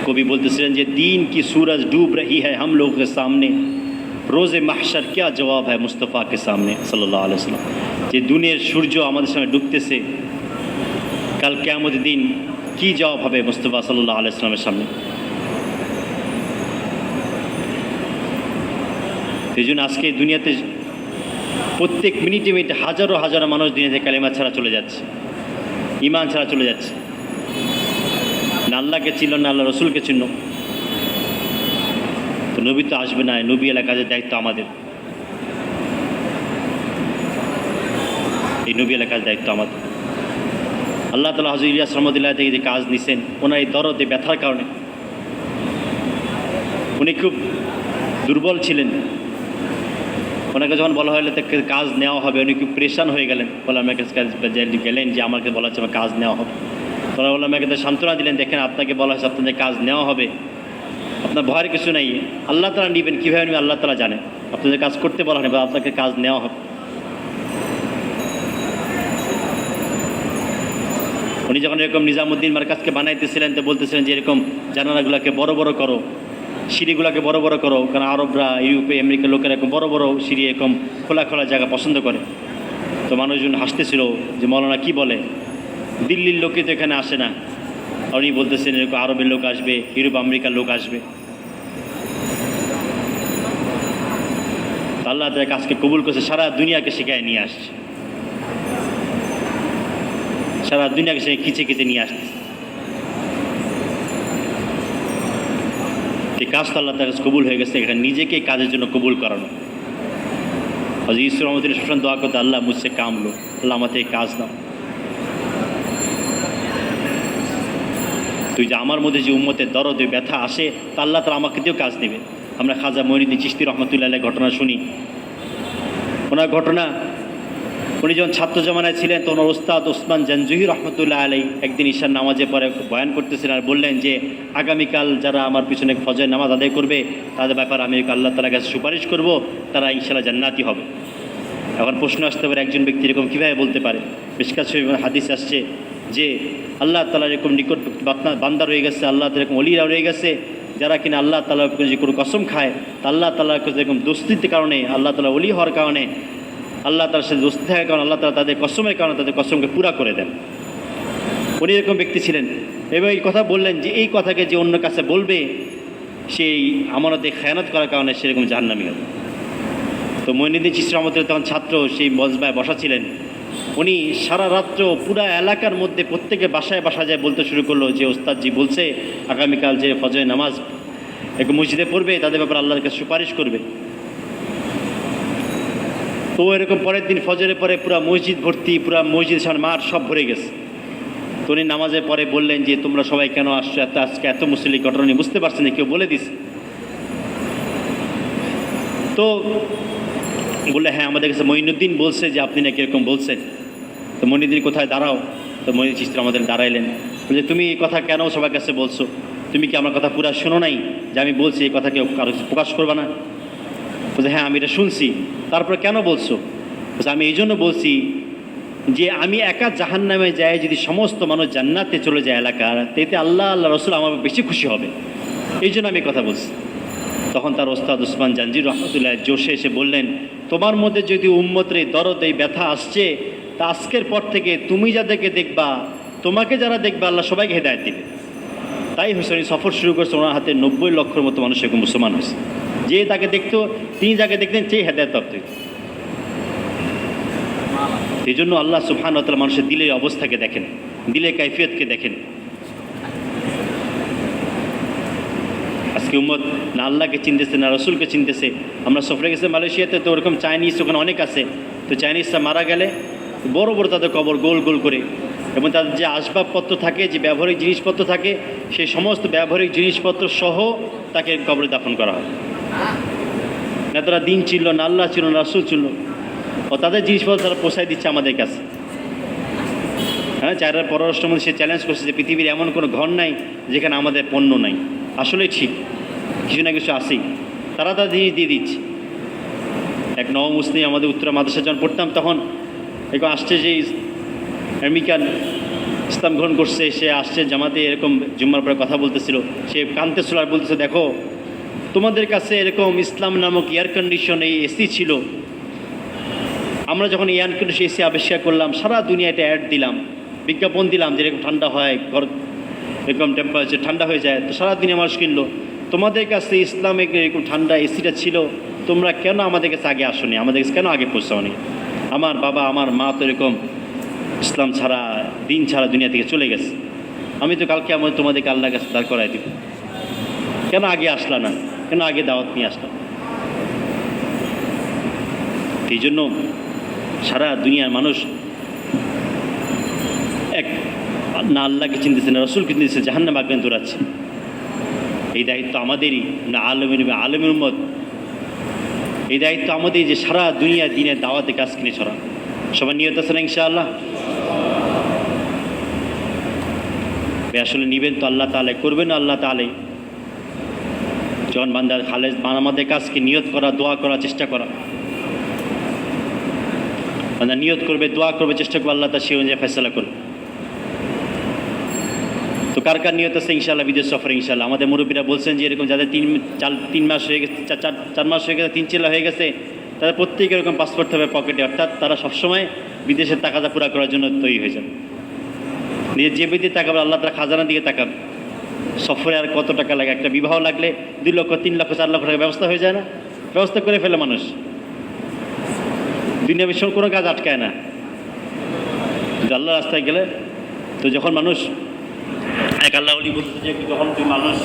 কবি বলতেছিলেন যে দিন কি सूरज डूब रही है हम लोगों के सामने, रोज़े महशर क्या जवाब है मुस्तफ़ा के सामने सल्लल्लाहु अलैहि वसल्लम। যে দুনিয়ার সূর্য আমাদের সামনে ডুবতেছে, কাল কিয়ামতের দিন কি জবাব হবে মুস্তফা সাল্লাল্লাহু আলাইহি ওয়াসাল্লামের সামনে। এই জন্য আজকে দুনিয়াতে প্রত্যেক মিনিটে মিনিটে হাজারো হাজারো মানুষ দুনিয়া থেকে কালেমা ছাড়া চলে যাচ্ছে, ঈমান ছাড়া চলে যাচ্ছে, না আল্লাহকে চিনল না আল্লাহ রসুলকে চিনল। তো নবী তো আসবে না, নবী এলাকার কাজের দায়িত্ব আমাদের, এই নবী এলাকার দায়িত্ব আমাদের। আল্লাহ তাআলা হযরত ইলিয়াস রাহমাতুল্লাহ থেকে যে কাজ নিছেন, ওনার এই দরদে ব্যথার কারণে উনি খুব দুর্বল ছিলেন। ওনাকে যখন বলা হলো তাকে কাজ নেওয়া হবে, উনি খুব প্রেশান হয়ে গেলেন। বলে আমাকে গেলেন যে আমাকে বলা হচ্ছে আমার কাজ নেওয়া হবে। তোরা বললাম আমাকে তো সান্ত্বনা দিলেন, দেখেন আপনাকে বলা হয়েছে আপনাদের কাজ নেওয়া হবে, আপনার ভয়ের কিছু নেই, আল্লাহ তাআলা নেবেন কীভাবে নেবেন আল্লাহ তাআলা জানেন, আপনাদের কাজ করতে বলা হবে, আপনাকে কাজ নেওয়া হবে। উনি যখন এরকম নিজামুদ্দিন মারকাজকে বানাইতেছিলেন তো বলতেছিলেন যে এরকম জানালাগুলোকে বড় বড় করো, সিঁড়িগুলোকে বড় বড় করো, কারণ আরবরা ইউরোপে আমেরিকার লোকেরা এরকম বড় বড় সিঁড়ি এরকম খোলা খোলা জায়গা পছন্দ করে। তো মানুষজন হাসতেছিল যে মৌলানা কি বলে, দিল্লির লোকে তো এখানে আসে না, আর উনি বলতেছেন এরকম আরবের লোক আসবে, ইউরোপ আমেরিকার লোক আসবে। আল্লাহ তার কাজকে কবুল করছে, সারা দুনিয়াকে শিখায় নিয়ে আসছে, সারা দুনিয়াকে সে খিচে খিচে নিয়ে আসতেছে। এই কাজ তো আল্লাহ তার কাছে কবুল হয়ে গেছে, এটা নিজেকে কাজের জন্য কবুল করানো। হযরত ইউসুফ আমাদের সবসময় দোয়া করতে, আল্লাহ মুঝসে কাম লো, আল্লাহ আমাদের কাজ নাও। তুই যে আমার মধ্যে যে উম্মতের দরদ ব্যথা আসে, তা আল্লাহ তাআলা আমাকে দিয়েও কাজ দেবে। আমরা খাজা মঈনুদ্দিন চিশতি রহমতুল্লাহ আলাইহির ঘটনা শুনি। ওনার ঘটনা, উনি যখন ছাত্র জমানায় ছিলেন তখন ওস্তাদ ওসমান জানজুহি রহমতুল্লাহ আলাই একদিন ঈশার নামাজে পরে বয়ান করতেছিলেন আর বললেন যে আগামীকাল যারা আমার পিছনে ফজর নামাজ আদায় করবে তাদের ব্যাপারে আমি আল্লাহ তাআলার কাছে সুপারিশ করব, তারা ইনশাআল্লাহ জান্নাতি হবে। এখন প্রশ্ন আসতে পারে, একজন ব্যক্তি এরকম কীভাবে বলতে পারে? মিশকাত শরীফের হাদিস আসছে যে আল্লাহ তাআলা এরকম নিকট বান্দা রয়ে গেছে, আল্লাহ তাআলা এরকম ওলিরা রয়ে গেছে যারা কিনা আল্লাহ তাআলার যে কোনো কসম খায়, তা আল্লাহ তাআলার কাছে এরকম দোস্তির কারণে, আল্লাহ তাআলা ওলি হওয়ার কারণে, আল্লাহ তাআলার সাথে দোস্তি থাকার কারণে আল্লাহ তাআলা তাদের কসমের কারণে তাদের কসমকে পুরা করে দেন। উনি এরকম ব্যক্তি ছিলেন। এবং এই কথা বললেন যে এই কথাকে যে অন্য কাছে বলবে সেই আমানতে খেয়ানত করার কারণে সেরকম জাহান্নামী হবে। তো মঈনুদ্দিন চিশতি রহমতুল্লাহ তখন ছাত্র সেই মজমায় বসা ছিলেন। উনি সারা রাত্র পুরা এলাকার মধ্যে প্রত্যেকে বাসায় বাসায় যায় বলতে শুরু করলো যে ওস্তাদজি বলছে আগামীকাল যে ফজরের নামাজ একটু মসজিদে পড়বে তাদের ব্যাপারে আল্লাহর কাছে সুপারিশ করবে। তো এরকম পরের দিন ফজরের পরে পুরা মসজিদ ভর্তি, পুরা মসজিদ সামনে মাঠ সব ভরে গেছে। তো উনি নামাজের পরে বললেন যে তোমরা সবাই কেন আসছো, আজকে এত মুসলিম ঘটনা নিয়ে বুঝতে পারছেন না, কেউ বলে দিস। তো বললে হ্যাঁ আমাদের কাছে মঈনুদ্দিন বলছে যে আপনি নাকি এরকম বলছেন। তো মঈনুদ্দিন কোথায় দাঁড়াও? তো মঈনুদ্দিন চিশতি আমাদের দাঁড়াইলেন, বলছে তুমি এই কথা কেন সবার কাছে বলছো? তুমি কি আমার কথা পুরা শোনো নাই যে আমি বলছি এই কথা কেউ কারো প্রকাশ করবে না? বলছে হ্যাঁ আমি এটা শুনছি। তারপরে কেন বলছো? বলছে আমি এই জন্য বলছি যে আমি একা জাহান্নামে যাই, যদি সমস্ত মানুষ জান্নাতে চলে যায় এলাকার, এতে আল্লাহ রসুল আমার বেশি খুশি হবে, এই জন্য আমি কথা বলছি। তখন তার ওস্তাদ ওসমান জানজি রহমতুল্লাহ জোশে এসে বললেন, তোমার মধ্যে যদি উম্মতের দরদ এই ব্যথা আসছে, তা আজকের পর থেকে তুমি যাদেরকে দেখবা, তোমাকে যারা দেখবা আল্লাহ সবাইকে হেদায়েত দিবে। তাই হোসেন সফর শুরু করছে, ওনার হাতে 90 লক্ষের মতো মানুষ এরকম মুসলমান হয়েছে। যে তাকে দেখতো, তিনি যাকে দেখতেন সেই হেদায়েত প্রাপ্ত হইত। এই জন্য আল্লাহ সুবহানাহু ওয়া তাআলা মানুষের দিলের অবস্থাকে দেখেন, দিলের কাইফিয়তকে দেখেন। আজকে উম্মত না আল্লাহকে চিনতেছে না রসুলকে চিনতেছে। আমরা সফরে গেছি মালয়েশিয়াতে, তো ওরকম চাইনিজ ওখানে অনেক আছে। তো চাইনিজরা মারা গেলে বড় বড় তাদের কবর গোল গোল করে, এবং তাদের যে আসবাবপত্র থাকে, যে ব্যবহারিক জিনিসপত্র থাকে, সেই সমস্ত ব্যবহারিক জিনিসপত্র সহ তাকে কবরে দাফন করা হয়। না তারা দিন ছিল না, আল্লাহ ছিল না, রাসূল ছিল, ও তাদের জিনিসপত্র তারা পোষায় দিচ্ছে আমাদের কাছে। হ্যাঁ, চায়নার পররাষ্ট্রমন্ত্রী সে চ্যালেঞ্জ করছে যে পৃথিবীর এমন কোনো ঘর নাই যেখানে আমাদের পণ্য নাই। আসলে ঠিক, কিছু না কিছু আসেই, তারা তার জিনিস দিয়ে দিচ্ছে। এক নব মুসলিম আমাদের উত্তরা মাদ্রাসা যখন পড়তাম, তখন এরকম আসছে যে আমেরিকান ইসলাম গ্রহণ করছে, সে আসছে জামাতে, এরকম জুম্মার পরে কথা বলতেছিল, সে কাঁদতেছিল আর বলতেছে, দেখো তোমাদের কাছে এরকম ইসলাম নামক এয়ার কন্ডিশন, এই এসি ছিল, আমরা যখন এয়ার কন্ডিশন এসি আবিষ্কার করলাম, সারা দুনিয়া এটা অ্যাড দিলাম, বিজ্ঞাপন দিলাম যে এরকম ঠান্ডা হয়, ঘর এরকম টেম্পারেচার ঠান্ডা হয়ে যায়, তো সারা দুনিয়া মানুষ কিনলো। তোমাদের কাছে ইসলামিক এরকম ঠান্ডা এসিটা ছিল, তোমরা কেন আমাদের কাছে আগে আসোনি, আমাদের কাছে কেন আগে পৌঁছাওনি? আমার বাবা আমার মা তো এরকম ইসলাম ছাড়া, দিন ছাড়া দুনিয়া থেকে চলে গেছে, আমি তো কালকে আমার তোমাদেরকে আল্লাহর কাছে দাঁড় করাই দিব, কেন আগে আসলা না, কেন আগে দাওয়াত নিয়ে আসলাম? এই জন্য সারা দুনিয়ার মানুষ এক না আল্লাহকে চিনতেছে না রসুলকে চিনতেছে, জাহান্নামে আগুনে দৌড়াচ্ছে। এই দায়িত্ব আমাদেরই, না আলেমের উম্মত, এই দায়িত্ব আমাদের যে সারা দুনিয়া দিনের দাওয়াতে কাজ কিনে ছড়া। সবার নিয়ত আছে না ইনশাআল্লাহ? আসলে নিবেন তো আল্লাহ তাআলা, করবেন আল্লাহ তাআলা। যখন বান্দার খালেজ আমাদের কাজকে নিয়ত করা, দোয়া করার চেষ্টা করা, বান্দা নিয়ত করবে, দোয়া করবে, চেষ্টা করবে, আল্লাহ তাআলা সেই অনুযায়ী ফয়সালা করবে। তো কার কার নিয়ত আছে ইনশাআল্লাহ বিদেশ সফরে? ইনশাআল্লাহ আমাদের মুরব্বীরা বলছেন যে এরকম যাদের 3 মাস হয়ে গেছে, 4 মাস হয়ে গেছে, 3 চিল্লা হয়ে গেছে, তাদের প্রত্যেকে এরকম পাসপোর্ট হবে পকেটে, অর্থাৎ তারা সবসময় বিদেশের টাকাটা পুরা করার জন্য তৈরি হয়ে যাবে। নিজের জেবে দিয়ে তাকাবে, আল্লাহ তাআলা খাজানা দিয়ে তাকাবে। সফরে আর কত টাকা লাগে? একটা বিবাহ লাগলে 2 লক্ষ 3 লক্ষ 4 লক্ষ টাকা ব্যবস্থা হয়ে যায় না? ব্যবস্থা করে ফেলে মানুষ। দুনিয়া বিশ্বের কোনো কাজ আটকায় না, কিন্তু আল্লাহ রাস্তায় গেলে তো যখন মানুষ এক আল্লাহ বলতেছে যে যখন তুই মানুষ